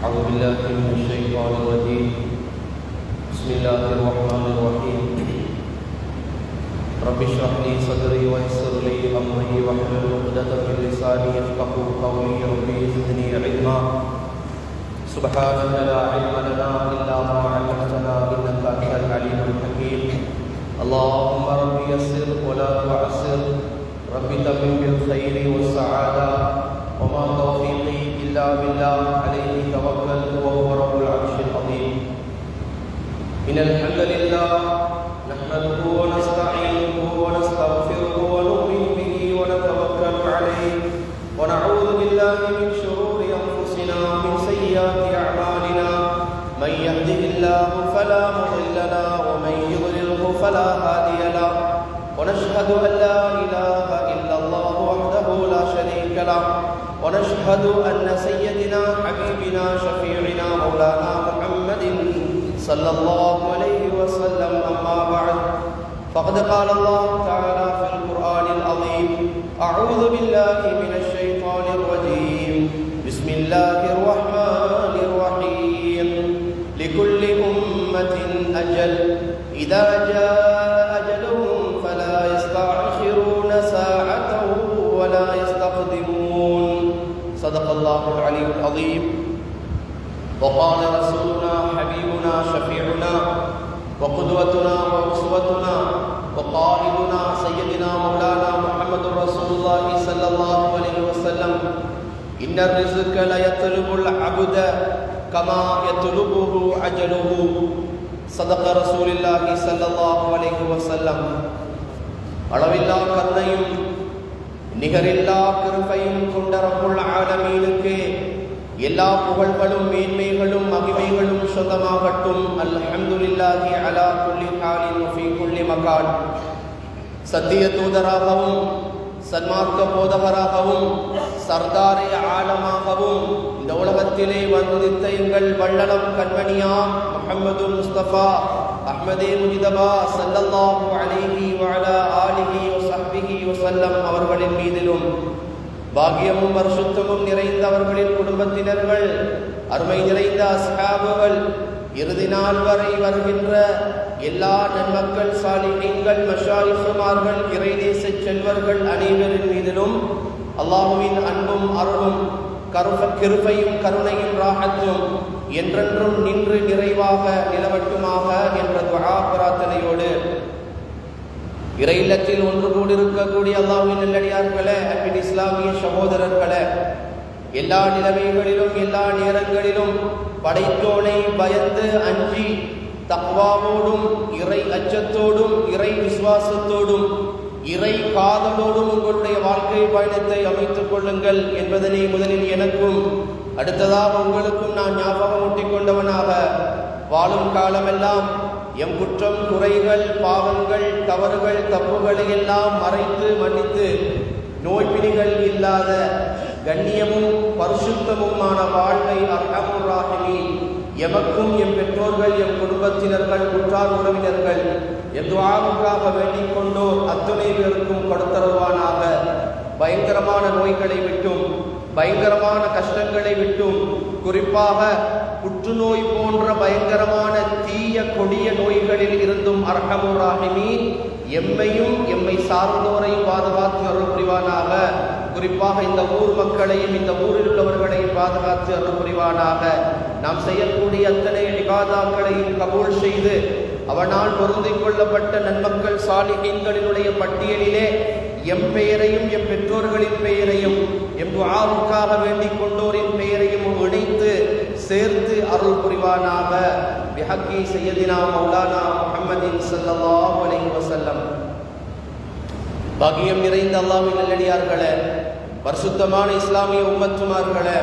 أعوذ بالله من الشيطان الرجيم. بسم الله الرحمن الرحيم. رب اشرح لي صدري ويسر لي أمري واحلل عقدة من لساني يفقهوا قولي. رب زدني علما. سبحانك لا علم لنا إلا ما علمتنا إنك أنت العليم الحكيم. اللهم رب يسر ولا تعسر. رب تمم بالخير والسعادة. وما توفيقي إلا بالله عليه توكلت وهو رب العرش العظيم. إن الحمد لله نحمده ونستعينه ونستغفره ونؤمن به ونتوكل عليه ونعوذ بالله من شرور أنفسنا ومن سيئات أعمالنا. من يهده الله فلا مضل له ومن يضلله فلا هادي له. ونشهد أن لا إله إلا الله وحده لا شريك له. ونشهد أن سيدنا حبيبنا شفيعنا مولانا محمد صلى الله عليه وسلم. أما بعد فقد قال الله تعالى في القرآن العظيم: أعوذ بالله من الشيطان الرجيم. بسم الله الرحمن الرحيم. لكل أمة أجل إذا جاء أجلهم فلا يستأخرون ساعة ولا يستقدمون. صدق الله العلي العظيم. وقال رسولنا حبيبنا شفيعنا وقدوتنا وأسوتنا وقائدنا سيدنا مولانا محمد رسول الله صلى الله عليه وسلم: إن الرزق ليطلب العبد كما يطلبه عجله. صدق رسول الله صلى الله عليه وسلم. அளவில்லா கருணையும் நிகரில்லா கிருபையும் கொண்ட ரப்புல் ஆலமீனுக்கு எல்லா புகழ்களும் மேன்மைகளும் மகிமைகளும் சொந்தமாகட்டும். அல்ஹம்துலில்லாஹி அலா குல்லி ஹாலின் ஃபீ குல்லி மகான். சத்திய தூதராகவும் சன்மார்க்க போதகராகவும் சர்தாரே ஆலமாகவும் இந்த உலகத்திலே வந்துதித்த எங்கள் வள்ளலம் கண்மணியா முஹம்மது முஸ்தபா அஹ்மதே முஜ்தபா ஸல்லல்லாஹு அலைஹி வஅலா ஆலிஹி வஸஹ்பிஹி வஸல்லம் அவர்களின் மீதிலும் பாக்கியமும் பரிசுத்தமும் நிறைந்த அவர்களின் குடும்பத்தினர்கள், அருமை நிறைந்த அஸ்ஹாபுகள், இறுதி நாள் வரை வருகின்ற எல்லா நன்மக்கள், சாலிஹீன்கள், மஷாயிஹுமார்கள், இறைநேச செல்வர்கள் அனைவரின் மீதிலும் அல்லாஹுவின் அன்பும் அருளும் கிருபையும் கருணையும் ராஹத்தும் என்றென்றும் நின்று நிறைவாக நிலவட்டுமாக என்ற துஆ பிரார்த்தனையோடு இறை இல்லத்தில் ஒன்று கூடியிருக்கக்கூடிய அல்லாஹ்வின் நல்லடியார்களே, அன்பின் இஸ்லாமிய சகோதரர்களே, எல்லா நிலைமைகளிலும் எல்லா நேரங்களிலும் படைத்தோனை பயந்து அஞ்சி தக்வாவோடும் இறை அச்சத்தோடும் இறை விசுவாசத்தோடும் இறை காதலோடும் உங்களுடைய வாழ்க்கை பயணத்தை அமைத்துக் கொள்ளுங்கள் என்பதனை முதலில் எனக்கும் அடுத்ததாக உங்களுக்கும் நான் ஞாபகம் ஊட்டிக் கொண்டவனாக வாழும் காலமெல்லாம் எம் குற்றம் குறைகள் பாவங்கள் தவறுகள் தப்புகளை எல்லாம் மறைத்து மன்னித்து நோய்பிணிகள் இல்லாத கண்ணியமும் பரிசுத்தமுமான வாழ்வை அர்ஹமுர் ராஹிமீன் எமக்கும் எம் பெற்றோர்கள் எம் குடும்பத்தினர்கள் உற்றார் உறவினர்கள் எம் துஆவுக்காக வேண்டிக் கொண்டோர் அத்துணை பேருக்கும் கொடுத்தருள்வானாக. பயங்கரமான நோய்களை விட்டும் பயங்கரமான கஷ்டங்களை விட்டும் குறிப்பாக புற்றுநோய் போன்ற பயங்கரமான தீய கொடிய நோய்களில் இருந்தும் அர்ஹமுர் ராஹிமீன் எம்மையும் எம்மை சார்ந்தோரையும் பாதுகாத்து அருள் புரிவானாக. குறிப்பாக இந்த ஊர் மக்களையும் இந்த ஊரில் உள்ளவர்களையும் பாதுகாத்து அருள் புரிவானாக. நாம் செய்யக்கூடிய அத்தனை இபாதாக்களையும் கபூல் செய்து அவனால் பொருந்திக் கொள்ளப்பட்ட நன்மக்கள் சாலிஹீன்களினுடைய பட்டியலிலே எம் பெயரையும் எம் பெற்றோர்களின் பெயரையும் எம் துஆவுக்காக வேண்டிக் கொண்டோரின் பெயரையும் இணைத்து சேர்த்து அருள் புரிவானாக. பிஹக்கி சய்யதினா மௌலானா முஹம்மதின் ஸல்லல்லாஹு அலைஹி வஸல்லம். பாக்கியம் நிறைந்த அல்லாஹ்வின் நல்லடியார்களே, பரிசுத்தமான இஸ்லாமிய உம்மத்துமார்களே,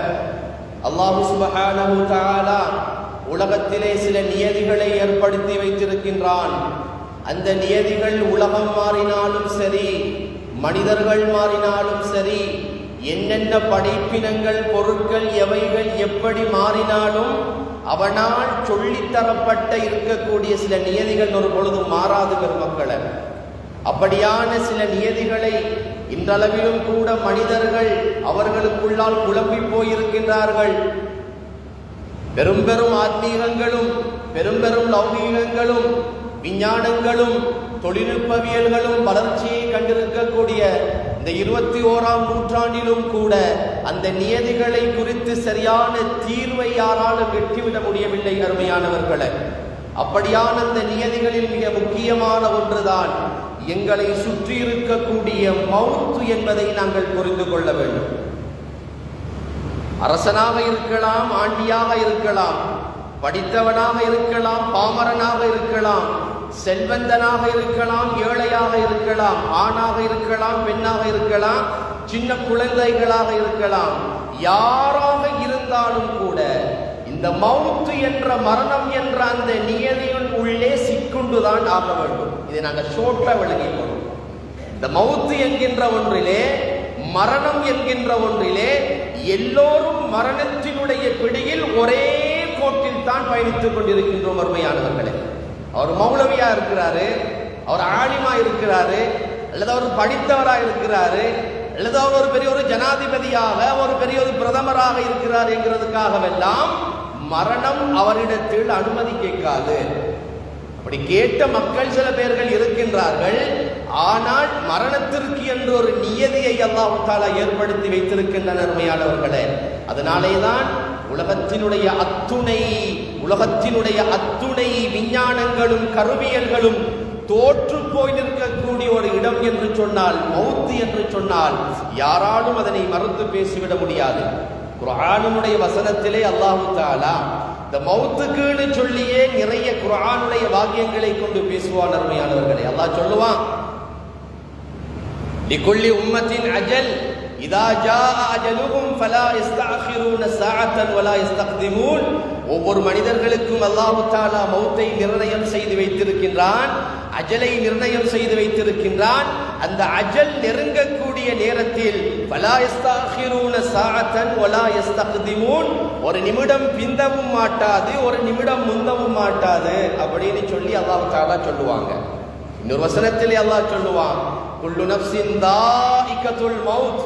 அல்லாஹ் சுப்ஹானஹு தஆலா உலகத்திலே சில நியதிகளை ஏற்படுத்தி வைத்திருக்கின்றான். அந்த நியதிகள் உலகம் மாறினாலும் சரி, மனிதர்கள் மாறினாலும் சரி, என்னென்ன படைப்பினங்கள் பொருட்கள் எவைகள் எப்படி மாறினாலும் அவனால் சொல்லித்தரப்பட்ட இருக்கக்கூடிய சில நியதிகள் ஒரு பொழுதும் மாறாது பெருமக்களை. அப்படியான சில நியதிகளை இன்றளவிலும் கூட மனிதர்கள் அவர்களுக்குள்ளால் குழம்பி போயிருக்கின்றார்கள். பெரும் பெரும் ஆத்மீகங்களும் பெரும் பெரும் லௌகீகங்களும் விஞ்ஞானங்களும் தொழில்நுட்பவியல்களும் வளர்ச்சியை கண்டிருக்கக்கூடிய இந்த 21ஆம் நூற்றாண்டிலும் கூட அந்த நியதிகளை குறித்து சரியான தீர்வை யாராலும் வெட்டிவிட முடியவில்லை. அருமையானவர்களே, அப்படியான அந்த நியதிகளில் மிக முக்கியமான ஒன்றுதான் எங்களை சுற்றி இருக்கக்கூடிய மௌத் என்பதை நாங்கள் புரிந்து கொள்ள வேண்டும். அரசனாக இருக்கலாம், ஆண்டியாக இருக்கலாம், படித்தவனாக இருக்கலாம், பாமரனாக இருக்கலாம், செல்வந்தனாக இருக்கலாம், ஏழையாக இருக்கலாம், ஆணாக இருக்கலாம், பெண்ணாக இருக்கலாம், சின்ன குழந்தைகளாக இருக்கலாம், யாராக இருந்தாலும் கூட இந்த மௌத்து என்ற மரணம் என்ற அந்த நியதியின் உள்ளே சிக்குண்டுதான் ஆக வேண்டும். இதை நாங்கள் ஷோர்ட்டா விளங்கிக்கணும். இந்த மௌத்து என்கின்ற ஒன்றிலே, மரணம் என்கின்ற ஒன்றிலே எல்லோரும் மரணத்தினுடைய பிடியில் ஒரே கோட்டில் தான் பயணித்துக் கொண்டிருக்கின்றோம். அருமையானவர்களே, அவர் மௌலவியா இருக்கிறாரு, அவர் ஆலிமா இருக்கிறாரு, அல்லது அவர் படித்தவராக இருக்கிறாரு, அல்லது அவர் ஒரு பெரிய ஒரு ஜனாதிபதியாக, ஒரு பெரிய ஒரு பிரதமராக இருக்கிறார் என்கிறதுக்காகவெல்லாம் மரணம் அவரிடத்தில் அனுமதி கேட்காது. அப்படி கேட்ட மக்கள் சில பேர்கள் இருக்கின்றார்கள். ஆனால் மரணத்திற்கு என்று ஒரு நியதியை அல்லாஹ் தஆலா ஏற்படுத்தி வைத்திருக்கின்றனர். அருமையானவர்களே, அதனாலேதான் உலகத்தினுடைய அத்துணை விஞ்ஞானங்களும் கருவியல்களும் தோற்று போய் நிற்கக்கூடிய ஒரு இடம் என்று சொன்னால், மௌத் என்று சொன்னால் யாராலும் அதனை மறுத்து பேசிவிட முடியாது. குர்ஆனுடைய வசனத்திலே அல்லாஹ் தஆலா இந்த மௌத்துக்குன்னு சொல்லியே நிறைய குர்ஆனுடைய வாக்கியங்களை கொண்டு பேசுவான். அருமையானவர்களே, அல்லாஹ் சொல்லுவான், லிகுல்லி உம்மத்தின் அஜல் இதா ஜாஅ அஜலுஹும் ஃபலா யஸ்தஅখিরூன ஸாஅத்தன் வலா யஸ்தக்திமூன். ஒவ்வொரு மனிதர்களுக்கும் அல்லாஹ் தஆலா மௌத்தை நிர்ணயம் செய்து வைத்திருக்கின்றான், அஜலை நிர்ணயம் செய்து வைத்திருக்கின்றான். அந்த அஜல் நெருங்கக்கூடிய நேரத்தில் ஃபலா யஸ்தஅখিরூன ஸாஅத்தன் வலா யஸ்தக்திமூன், ஒரு நிமிடம் பிந்தவும் மாட்டாது, ஒரு நிமிடம் முந்தவும் மாட்டாது அப்படின்னு சொல்லி அல்லாஹ் தஆலா சொல்லுவாங்க. இன்னொரு வசனத்திலே அல்லாஹ் சொல்லுவான், குல்லு நஃப்ஸின் தாயிகத்துல் மௌத்,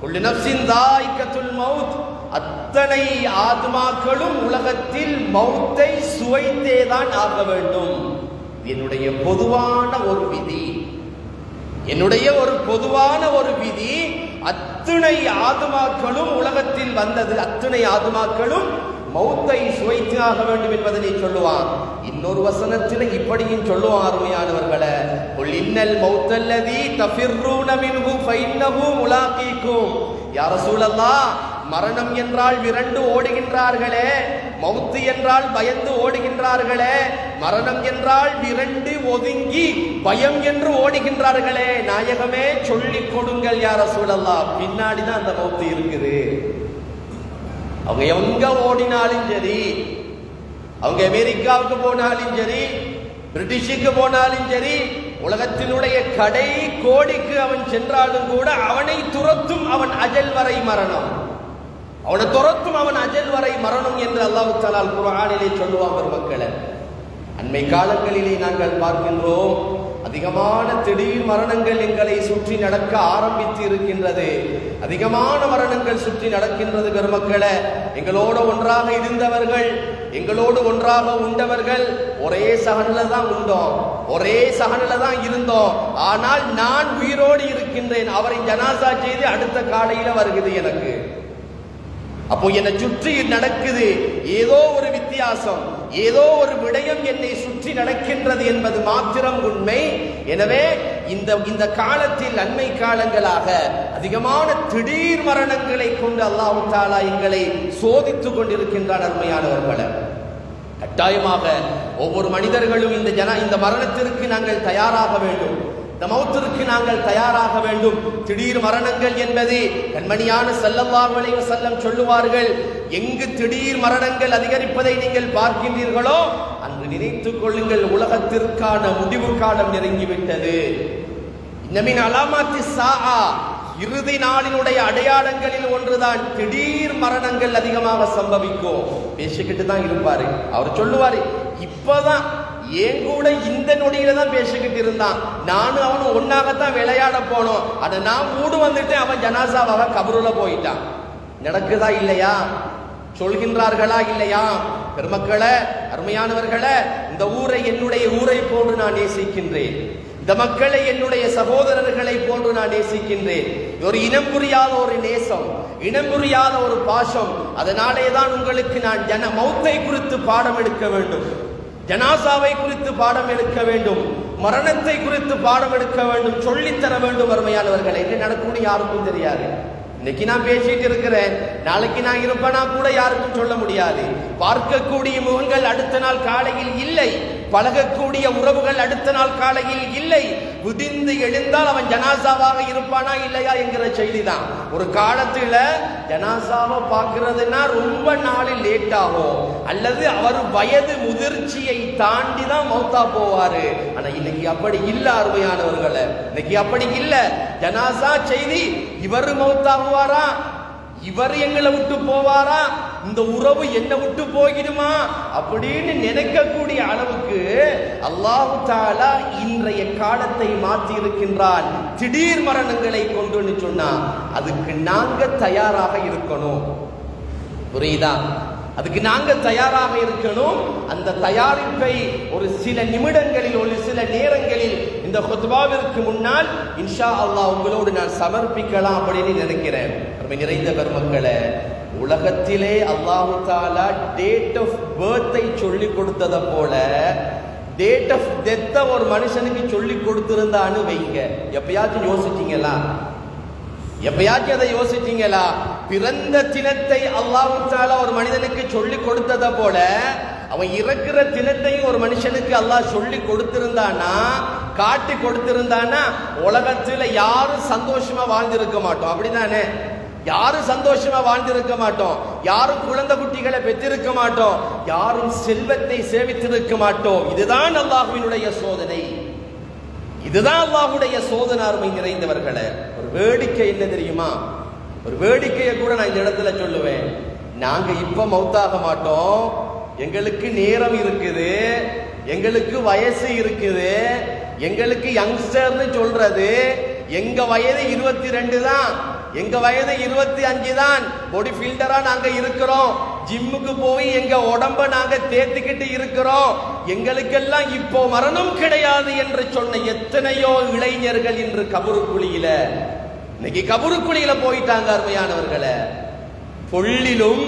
குல்லு நஃப்ஸின் தாயிகத்துல் மௌத், அத்தனை ஆத்மாக்களும் உலகத்தில் மௌத்தை சுவைத்தேதான் ஆக வேண்டும். என்னுடைய பொதுவான ஒரு விதி, என்னுடைய ஒரு பொதுவான ஒரு விதி. அத்தனை ஆத்மாக்களும் உலகத்தில் வந்தது, அத்தனை ஆத்மாக்களும் மௌத்தை சுவைத்து ஆக வேண்டும் என்பதனை சொல்லுவான். இன்னொரு வசனத்தில் இப்படியும் சொல்லுவான். அருமையானவர்களே, குல் இன்னல் மௌத்தல்லதி தஃபிர்ரூன மின்ஹு ஃபஇன்னஹு முலாகீக்கும். யா ரசூலல்லாஹ், மரணம் என்றால் விரண்டு ஓடுகின்றார்களே, மௌத்து என்றால் பயந்து ஓடுகின்றார்களே, மரணம் என்றால் விரண்டு ஒதுங்கி பயம் என்று ஓடுகின்றார்களே, நாயகமே சொல்லிக் கொடுங்கள் யா ரசூலல்லாஹ், பின்னாடிதான் அந்த மௌத்து இருக்குது. அவங்க எங்க ஓடினாலும் சரி, அவங்க அமெரிக்காவுக்கு போனாலும் சரி, பிரிட்டிஷுக்கு போனாலும் சரி, உலகத்தினுடைய கடை கோடிக்கு அவன் சென்றாலும் கூட அவனை துரத்தும் அவன் அஜல் வரை மரணம், அவனை துரத்தும் அவன் அஜல் வரை மரணம் என்று அல்லாஹ் தஆலா குர்ஆனிலே சொல்லுவான். பெருமக்களே, அண்மை காலங்களிலே நாங்கள் பார்க்கின்றோம், அதிகமான திடீர் மரணங்கள் எங்களை சுற்றி நடக்க ஆரம்பித்து இருக்கின்றது. அதிகமான மரணங்கள் சுற்றி நடக்கின்றது. பெருமக்களே, எங்களோடு ஒன்றாக இருந்தவர்கள், எங்களோடு ஒன்றாக உண்டவர்கள், ஒரே சகனில தான் உண்டோம், ஒரே சகனில தான் இருந்தோம். ஆனால் நான் உயிரோடு இருக்கின்றேன், அவரை ஜனாசா செய்து அடுத்த காலையில வருகிறது எனக்கு. அப்போ என்னை சுற்றி நடக்குது ஏதோ ஒரு வித்தியாசம், ஏதோ ஒரு விடயம் என்னை சுற்றி நடக்கின்றது என்பது மாத்திரம் உண்மை. எனவே இந்த காலத்தில் அண்மை காலங்களாக அதிகமான திடீர் மரணங்களை கொண்டு அல்லாஹ் தஆலா எங்களை சோதித்துக் கொண்டிருக்கின்றார். அருமையானவர்களே, கட்டாயமாக ஒவ்வொரு மனிதர்களும் இந்த மரணத்திற்கு நாங்கள் தயாராக வேண்டும், இந்த மௌத்திற்கு நாங்கள் தயாராக வேண்டும். திடீர் மரணங்கள் என்பது கண்மணியான ஸல்லல்லாஹு அலைஹி வஸல்லம் சொல்லுவார்கள், எங்கு திடீர் மரணங்கள் அதிகரிப்பதை நீங்கள் பார்க்கின்றீர்களோ அங்கு நினைத்துக் கொள்ளுங்கள், உலகத்திற்கான முடிவு காலம் நெருங்கிவிட்டது. இன்னமின் அலாமாத்தி ஸாஆ, இறுதி நாளினுடைய அடையாளங்களில் ஒன்றுதான் திடீர் மரணங்கள் அதிகமாக சம்பவிக்கும். பேசிக்கிட்டு தான் இருப்பாரு, அவர் சொல்லுவாரு, இப்பதான் ஏன் கூட இந்த நொடியில தான் பேசிக்கிட்டு இருந்தான், நானும் அவனும் ஒன்னாகத்தான் விளையாட போனோம், அதை நான் மூடு வந்துட்டு அவன் ஜனாசாவாக கபருல போயிட்டான். நடக்குதா இல்லையா? சொல்கின்றார்களா இல்லையா? பெருமக்களே, அருமையானவர்களே, இந்த ஊரை என்னுடைய ஊரை போன்று நான் நேசிக்கின்றேன். இந்த மக்களை என்னுடைய சகோதரர்களை போன்று நான் நேசிக்கின்றேன். ஒரு இனம் புரியாத ஒரு நேசம், இனம் புரியாத ஒரு பாசம். அதனாலே தான் உங்களுக்கு நான் மௌத்தை குறித்து பாடம் எடுக்க வேண்டும், ஜனாசாவை குறித்து பாடம் எடுக்க வேண்டும், மரணத்தை குறித்து பாடம் எடுக்க வேண்டும், சொல்லித்தர வேண்டும். அருமையானவர்களை, என்ன நடக்கும்னு யாருக்கும் தெரியாது. இன்னைக்கு நான் பேசிட்டு இருக்கிறேன், நாளைக்கு நான் இருப்பேனா கூட யாருக்கும் சொல்ல முடியாது. பார்க்கக்கூடிய முகங்கள் அடுத்த நாள் காலையில் இல்லை, பழகக்கூடிய உறவுகள் அடுத்த நாள் காலையில் இல்லை. விடிந்து எழுந்தால் அவன் ஜனாசாவாக இருப்பானா இல்லையா என்கிற செய்தி தான். ஒரு காலத்துல ஜனாசாவை பார்க்கிறதுனா ரொம்ப நாளில் லேட் ஆகும், அல்லது அவர் வயது முதிர்ச்சியை தாண்டி தான் மௌத்தா போவாரு. ஆனா இன்னைக்கு அப்படி இல்ல அருமையானவர்களே, இன்னைக்கு அப்படி இல்ல. ஜனாசா செய்தி, இவர் மௌத்தாகுவாரா, இவர் எங்களை விட்டு போவாரா, இந்த உறவு என்ன விட்டு போகிடுமா அப்படின்னு நினைக்கக்கூடிய அளவுக்கு அல்லாஹ் தஆலா இன்றைய காலத்தை மாற்றி இருக்கின்றான். திடீர் மரணங்களை கொண்டு சொன்னா அதுக்கு நாங்க தயாராக இருக்கணும். புரியுதா? அதுக்கு நாங்க தயாராக இருக்கணும். அந்த தயாரிப்பை ஒரு சில நிமிடங்களில், ஒரு சில நேரங்களில் இந்த குத்பாவிற்கு முன்னால் இன்ஷா அல்லாஹ் உங்களோடு நான் சமர்ப்பிக்கலாம் அப்படின்னு நினைக்கிறேன். நிறைந்த பெருமக்களே, உலகத்திலே அல்லாஹ் தஆலா டேட் ஆஃப் பர்த்தை சொல்லி கொடுத்ததை போல டேட் ஆஃப் டெத்த ஒரு மனுஷனுக்கு சொல்லி கொடுத்திருந்தான்னு வைங்க. எப்பயாச்சும் யோசிச்சீங்களா? எப்பயாச்சும் அதை யோசிச்சீங்களா? பிறந்த தினத்தை அல்லாஹ் தஆலா ஒரு மனிதனுக்கு சொல்லி கொடுத்ததை போல அவன் இறக்குற தினத்தையும் ஒரு மனுஷனுக்கு அல்லாஹ் சொல்லி கொடுத்திருந்தானா, காட்டி கொடுத்திருந்தானா, உலகத்துல யாரும் சந்தோஷமா வாழ்ந்திருக்க மாட்டோம். அப்படிதானே? யாரும் சந்தோஷமா வாழ்ந்திருக்க மாட்டோம், யாரும் குழந்தை குட்டிகளை பெற்றிருக்க மாட்டோம், யாரும் செல்வத்தை சேவித்திருக்க மாட்டோம். இதுதான் அல்லாஹ்வினுடைய சோதனை, இதுதான் அல்லாஹ்வுடைய சோதனை. அருமை நிறைந்தவர்களே, ஒரு வேடிக்கை என்ன தெரியுமா? ஒரு வேடிக்கையை கூட நான் இந்த இடத்துல சொல்லுவேன். நாங்க இப்ப மௌத்தாக மாட்டோம், எங்களுக்கு நேரம் இருக்குது, எங்களுக்கு வயசு இருக்குது, எங்களுக்கு யங்ஸ்டர்னு சொல்றது எங்க வயது 22 தான், எங்க வயது 25 தான். பாடி பில்டரா நாங்க இருக்கிறோம், ஜிம்முக்கு போய் எங்க உடம்ப நாங்க தேத்திக்கிட்டு இருக்கிறோம். எங்களுக்கெல்லாம் இப்போ மரணம் கிடையாது என்று சொன்ன எத்தனையோ இளைஞர்கள் இன்று கபருக்குழியில, இன்னைக்கு கபருக்குழியில போயிட்டாங்க. அருமையானவர்களே, பொள்ளிலும்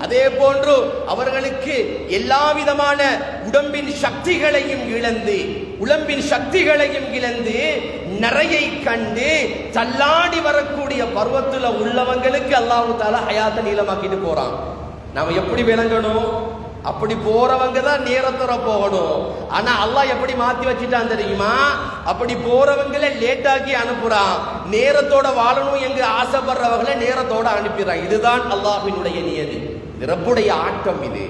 அதே போன்று அவர்களுக்கு எல்லா விதமான உடம்பின் சக்திகளையும் இழந்து, உடம்பின் சக்திகளையும் இழந்து நரையை கண்டு தள்ளாடி வரக்கூடிய பருவத்துல உள்ளவங்களுக்கு அல்லாஹ் தஆலா ஹயாத்தை நீளமாக்கிட்டு போறான். நாம எப்படி விளங்கணும்? அப்படி போறவங்க தான் நேரத்தோட போகணும். ஆனா அல்லாஹ் எப்படி மாத்தி வச்சுட்டான் தெரியுமா? அப்படி போறவங்களை லேட்டாக்கி அனுப்புறான். நேரத்தோட வாழணும் என்று ஆசைப்படுறவங்களை நேரத்தோட அனுப்பிடுறான். இதுதான் அல்லாஹ்வினுடைய நியதி. இது ரப்புடைய ஆட்டம், இது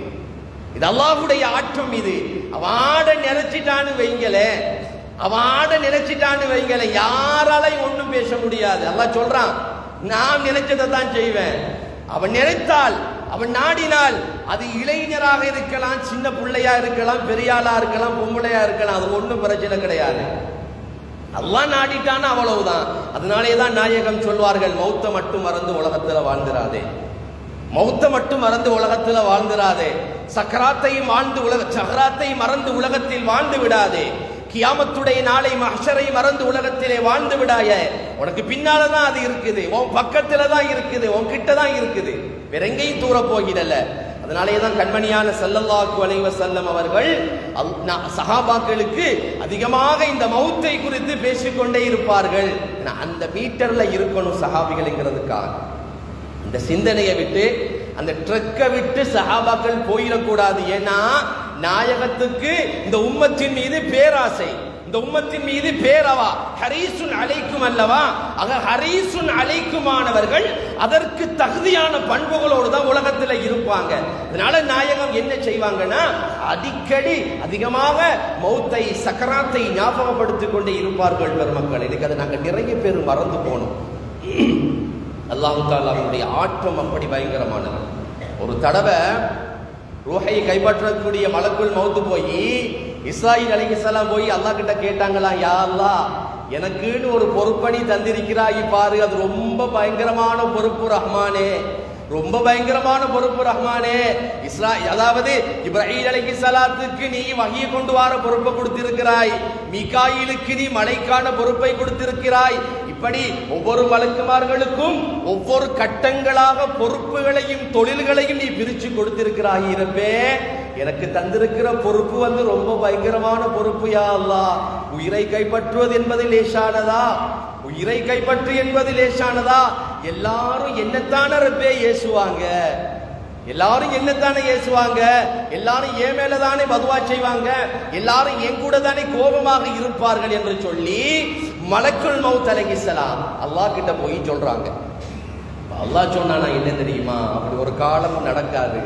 அல்லாஹ்வுடைய ஆட்டம். இது அவாட நினைச்சிட்டான்னு வைங்களே, அவாட நினைச்சிட்டான்னு வைங்களே, யாராலையும் ஒண்ணும் பேச முடியாது. அல்லாஹ் சொல்றான், நான் நினைச்சதை தான் செய்வேன். அவன் நினைத்தால், அவன் நாடினால், அது இளைஞராக இருக்கலாம், சின்ன பிள்ளையா இருக்கலாம், பெரியாளா இருக்கலாம், பொம்பளையா இருக்கலாம், அது ஒன்றும் பிரச்சனை கிடையாது. அல்லாஹ் நாடிட்டான்னு அவ்வளவுதான். அதனாலேதான் நாயகம் சொல்வார்கள், மௌத்த மட்டும் மறந்து உலகத்துல வாழ்ந்திராதே, மௌத்த மட்டும் மறந்து உலகத்துல வாழ்ந்திராதே, சக்கராத்தையும் மறந்து உலகத்தில் வாழ்ந்து விடாதே, கியாமத்துடைய நாளை மஹ்ஷரை மறந்து உலகத்திலே வாழ்ந்து விடாய. உனக்கு பின்னாலதான் அது இருக்குது, உன் பக்கத்துல தான் இருக்குது, உன் கிட்ட தான் இருக்குது, வேற எங்கேயும் தூர போகிறல்ல. அதனாலேதான் கண்மணியான ஸல்லல்லாஹு அலைஹி வஸல்லம் அவர்கள் சஹாபாக்களுக்கு அதிகமாக இந்த மௌத்தை குறித்து பேசிக்கொண்டே இருப்பார்கள். அந்த மீட்டர்ல இருக்கணும் சஹாபிகள்ங்கிறதுக்காக. இந்த சிந்தனையை விட்டு, அந்த ட்ரக்கை விட்டு சஹாபாக்கள் போயிடக்கூடாது. ஏன்னா நாயகத்துக்கு இந்த உம்மத்தின் மீது பேராசை, இந்த உம்மத்தின் மீது பேரவா, ஹரீசுன் அலைக்கும் அல்லவா. ஆக ஹரீசுன் அலைக்குமானவர்கள் அதற்கு தகுதியான பண்புகளோடு தான் உலகத்தில் இருப்பாங்க. அதனால நாயகம் என்ன செய்வாங்கன்னா, அடிக்கடி அதிகமாக மௌத்தை, சக்கராத்தை ஞாபகப்படுத்திக் கொண்டே இருப்பார்கள். பெருமக்கள், இன்னைக்கு அதை நாங்கள் நிறைய பேர் மறந்து போனோம். அல்லாஹ் தஆலா அவருடைய ஆற்றம் அப்படி பயங்கரமானது. ஒரு தடவை ரூஹை கைப்பற்றக்கூடிய மலக்குல் மௌத்து போய் இஸ்ராயில் அலைஹிஸ்ஸலாம் போய் அல்லாஹ் கிட்ட கேட்டாங்களா, யா அல்லாஹ் எனக்குன்னு ஒரு பொறுப்பணி தந்திருக்கிறாய் பாரு, அது ரொம்ப பயங்கரமான பொறுப்பு ரஹ்மானே, ரொம்ப பயங்கரமான பொறுப்பு ரஹ்மானே. அதாவது இப்ராஹீம் அலைஹிஸ்ஸலாத்துக்கு நீ வஹீ கொண்டு வர பொறுப்பை கொடுத்திருக்கிறாய், மீகாயிலுக்கு நீ மலைக்கான பொறுப்பை கொடுத்திருக்கிறாய். இப்படி ஒவ்வொரு மலக்குமார்களுக்கும் ஒவ்வொரு கட்டங்களாக பொறுப்புகளையும் தொழில்களையும் நீ பிரிச்சு கொடுத்திருக்கிறாய். இரப்பே, எனக்கு தந்திருக்கிற பொறுப்பு ரொம்ப பயங்கரமான பொறுப்பு. யா அல்லாஹ், உயிரை கைப்பற்றுவது என்பது லேசானதா? உயிரை கைப்பற்று என்பது லேசானதா? எல்லாரும் என்னத்தான ரப்பே ஏசுவாங்க, எல்லாரும் என்னத்தானே ஏசுவாங்க, எல்லாரும் என் மேலதானே பதுவா செய்வாங்க, எல்லாரும் என் கூட தானே கோபமாக இருப்பார்கள் என்று சொல்லி மலக்குல் மௌத் அலைஹிஸ்ஸலாம் அல்லாஹ் கிட்ட போய் சொல்றாங்க. அல்லாஹ் சொன்னானா என்ன தெரியுமா? அப்படி ஒரு காலம் நடக்காது,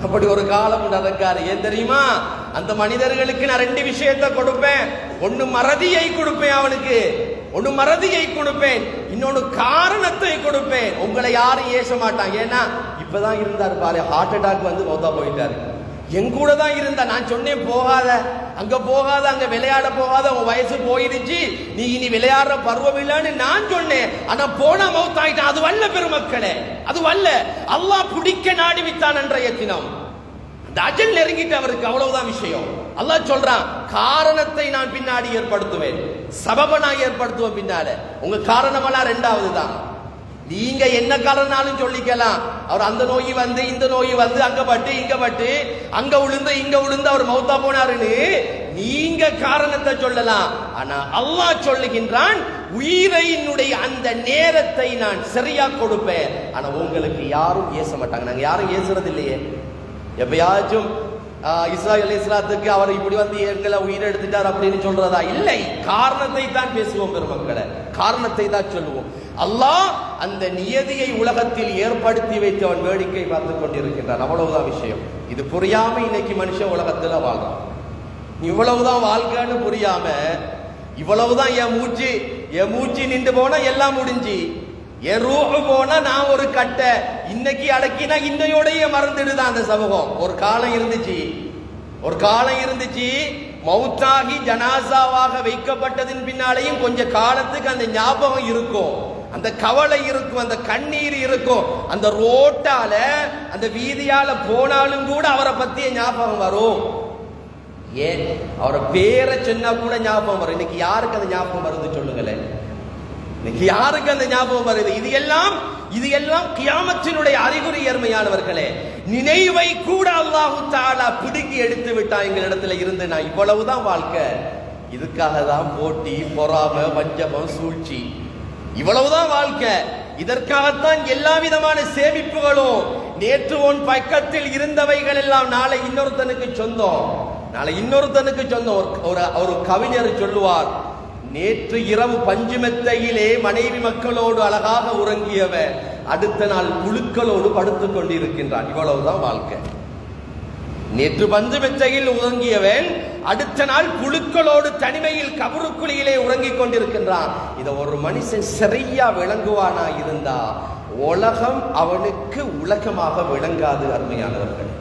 அப்படி ஒரு காலம் நடக்காது. ஏன் தெரியுமா? அந்த மனிதர்களுக்கு நான் 2 விஷயத்தை கொடுப்பேன். ஒன்னு மறதியை கொடுப்பேன், அவனுக்கு ஒன்னு மறதியை கொடுப்பேன், இன்னொன்னு காரணத்தை கொடுப்பேன். உங்களை யாரும் ஏச மாட்டாங்க. ஏன்னா இப்பதான் இருந்தாரு பாரு, ஹார்ட் அட்டாக் மௌத்தா போயிட்டாரு. என் கூட தான் இருந்தா. நான் சொன்னேன் போகாத, அங்க போகாத, அங்க விளையாட போகாத, உன் வயசு போயிருச்சு, நீ இனி விளையாடுற பருவம் இல்லைன்னு நான் சொன்னேன். ஆனா போன மௌத்தாயிட்டான். அது வல்ல பெருமக்களே, அது வல்ல. அல்லாஹ் பிடிக்க நாடி வித்தான் என்ற தினம். அந்த அஜல் நெருங்கிட்டு அவருக்கு, அவ்வளவுதான் விஷயம். அல்லாஹ் சொல்றான், காரணத்தை நான் பின்னாடி ஏற்படுத்துவேன், சபப நான் ஏற்படுத்துவேன் பின்னால. உங்க காரணமெல்லாம் 2வது தான். நீங்க என்ன காரணம்னாலும் சொல்லிக்கலாம். அவர் அந்த நோய் இந்த நோய் அங்க பட்டு இங்க பட்டு, அங்க விழுந்து இங்க விழுந்து அவர் மௌத்தா போனாருன்னு நீங்க காரணத்தை சொல்லலாம். ஆனா அல்லாஹ் சொல்லுகின்றான், உயிரினுடைய அந்த நேரத்தை நான் சரியா கொடுப்பேன். ஆனா உங்களுக்கு யாரும் ஏச மாட்டாங்க. நாங்க யாரும் ஏசுறது இல்லையே. எப்பயாச்சும் இஸ்ராயீல் அலைஹிஸ்ஸலாத்துக்கு அவர் இப்படி எங்களை உயிரை எடுத்துட்டார் அப்படின்னு சொல்றதா? இல்லை, காரணத்தை தான் பேசுவோம் பெருமக்களை, காரணத்தை தான் சொல்லுவோம். அல்லாஹ் அந்த நியதியை உலகத்தில் ஏற்படுத்தி வைத்தவன் வேடிக்கை பார்த்து கொண்டிருக்கின்றான். அவ்வளவுதான் விஷயம். இது புரியாம இன்னைக்கு மனுஷன் உலகத்துல வாழ்றான். இவ்வளவுதான் வாழ்க்கைன்னு புரியாம, இவ்வளவுதான் என் மூச்சு நின்று போனா எல்லாம் முடிஞ்சு, என் ரூஹு போனா நான் ஒரு கட்டை, இன்னைக்கு அடக்கினா இன்னையோடைய மறந்துடுதான் அந்த சமூகம். ஒரு காலம் இருந்துச்சு, மௌத்தாகி ஜனாசாவாக வைக்கப்பட்டதின் பின்னாலேயும் கொஞ்ச காலத்துக்கு அந்த ஞாபகம் இருக்கும், அந்த கவலை இருக்கும், அந்த கண்ணீர் இருக்கும். அந்த ரோட்டால அந்த வீதியால போனாலும் கூட அவரை பத்திய ஞாபகம் வரும். ஏன் அவரை பேரை சொன்னா கூட ஞாபகம் வரும். இன்னைக்கு யாருக்கு அந்த ஞாபகம் வருது சொல்லுங்களேன்? இன்னைக்கு யாருக்கு அந்த ஞாபகம் வருது? இது எல்லாம் கியாமத்தினுடைய அறிகுறி. அருமையானவர்களே, நினைவை கூட அல்லாஹு தஆலா பிடுங்கி எடுத்து விட்டான் எங்களிடத்துல இருந்து. நான் இவ்வளவுதான் வாழ்க்கை, இதுக்காக தான் போட்டி, பொறாமை, வஞ்சகம், சூழ்ச்சி, இவ்வளவுதான் வாழ்க்கை. இதற்காகத்தான் எல்லா விதமான சேமிப்புகளும். நேற்று உன் பக்கத்தில் இருந்தவைகள் எல்லாம் நாளை இன்னொருத்தனுக்கு சொந்தம். ஒரு கவிஞர் சொல்லுவார், நேற்று இரவு பஞ்சுமெத்தையிலே மனைவி மக்களோடு அழகாக உறங்கியவன் அடுத்த நாள் புழுக்களோடு படுத்துக் கொண்டிருக்கின்றான். இவ்வளவுதான் வாழ்க்கை. நேற்று பஞ்சுமெத்தையில் உறங்கியவன் அடுத்த நாள் புழுக்களோடு தனிமையில் கபருக்குழியிலே உறங்கிக் கொண்டிருக்கின்றான். இதை ஒரு மனுஷன் சரியா விளங்குவானா இருந்தா உலகம் அவனுக்கு உலகமாக விளங்காது. அருமையானவர்கள்,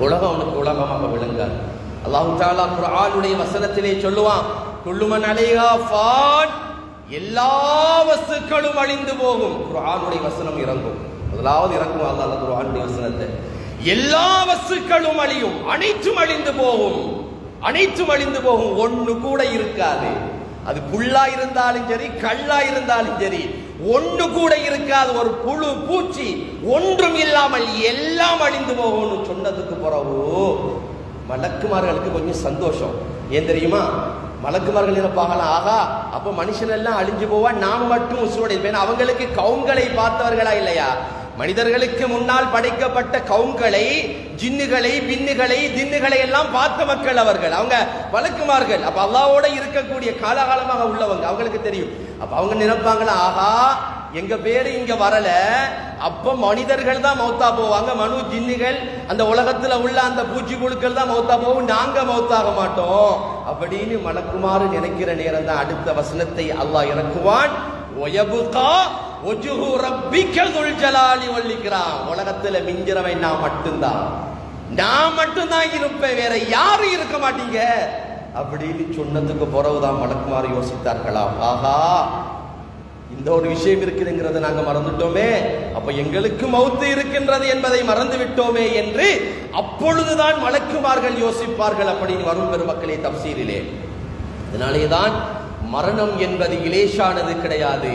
உலகம் அவனுக்கு உலகமாக விளங்காது. அல்லாஹ் தஆலா குர்ஆனுடைய வசனத்திலே சொல்லுவான், குல்லுமன் அலைஹா ஃபான், எல்லா வஸ்துக்களும் அழிந்து போகும். குர்ஆனுடைய வசனம் இறங்கும், முதலாவது இறக்கும் அல்லாஹ் குர்ஆனுடைய வசனத்தை. எல்லா வஸ்துக்களும் அழியும், அனைத்தும் அழிந்து போகும், அனைத்தும் அழிந்து போகும், ஒண்ணு கூட இருக்காது. அது புல்லா இருந்தாலும் சரி, கல்லா இருந்தாலும் சரி, ஒண்ணு கூட இருக்காது. ஒரு புழு பூச்சி ஒன்றும் இல்லாமல் எல்லாம் அழிந்து போகும்னு சொன்னதுக்கு பிறகு மலக்குமார்களுக்கு கொஞ்சம் சந்தோஷம். ஏன் தெரியுமா? மலக்குமார்கள் நினைப்பாங்களா, ஆகா அப்ப மனுஷன் எல்லாம் அழிஞ்சு போவா, நாம் மட்டும் உசுரோட இருப்பேன். அவங்களுக்கு கவுங்களை பார்த்தவர்களா இல்லையா? மனிதர்களுக்கு முன்னால் படைக்கப்பட்ட கவுங்களை, ஜின்னுகளை, பின்னுகளை, தின்னுகளை எல்லாம் பார்த்த மக்கள் அவர்கள், அவங்க மலக்குமார்கள். அப்ப அல்லாஹ்வோட இருக்கக்கூடிய காலகாலமாக உள்ளவங்க, அவங்களுக்கு தெரியும். அப்ப அவங்க நினைப்பாங்களா, ஆகா எங்க பேரு இங்க வரல, அப்ப மனிதர்கள் தான் மௌத்தா போவாங்க, மனு ஜின்னுகள் அந்த உலகத்துல உள்ள அந்த பூச்சி புழுக்கள் தான் மௌத்தா போவோம், நாங்க மௌத்தாக மாட்டோம் அப்படின்னு மலக்குமாறு நினைக்கிற நேரம் தான் அடுத்த வசனத்தை அல்லாஹ் இறக்குவான். உலகத்துல மிஞ்சிறவன் நான் மட்டும்தான் இருப்பேன், வேற யாரும் இருக்க மாட்டீங்க அப்படின்னு சொன்னதுக்கு பிறகுதான் மலக்குமார் யோசித்தார்களாம், ஆஹா இந்த ஒரு விஷயம் இருக்குதுங்கிறத நாங்க மறந்துட்டோமே, அப்ப எங்களுக்கு மௌத்து இருக்கின்றது என்பதை மறந்து விட்டோமே என்று அப்பொழுதுதான் மலக்குமார்கள் யோசிப்பார்கள் அப்படின்னு வரும் பெருமக்களே தப்சீரிலே. அதனாலேதான் மரணம் என்பது இலேசானது கிடையாது.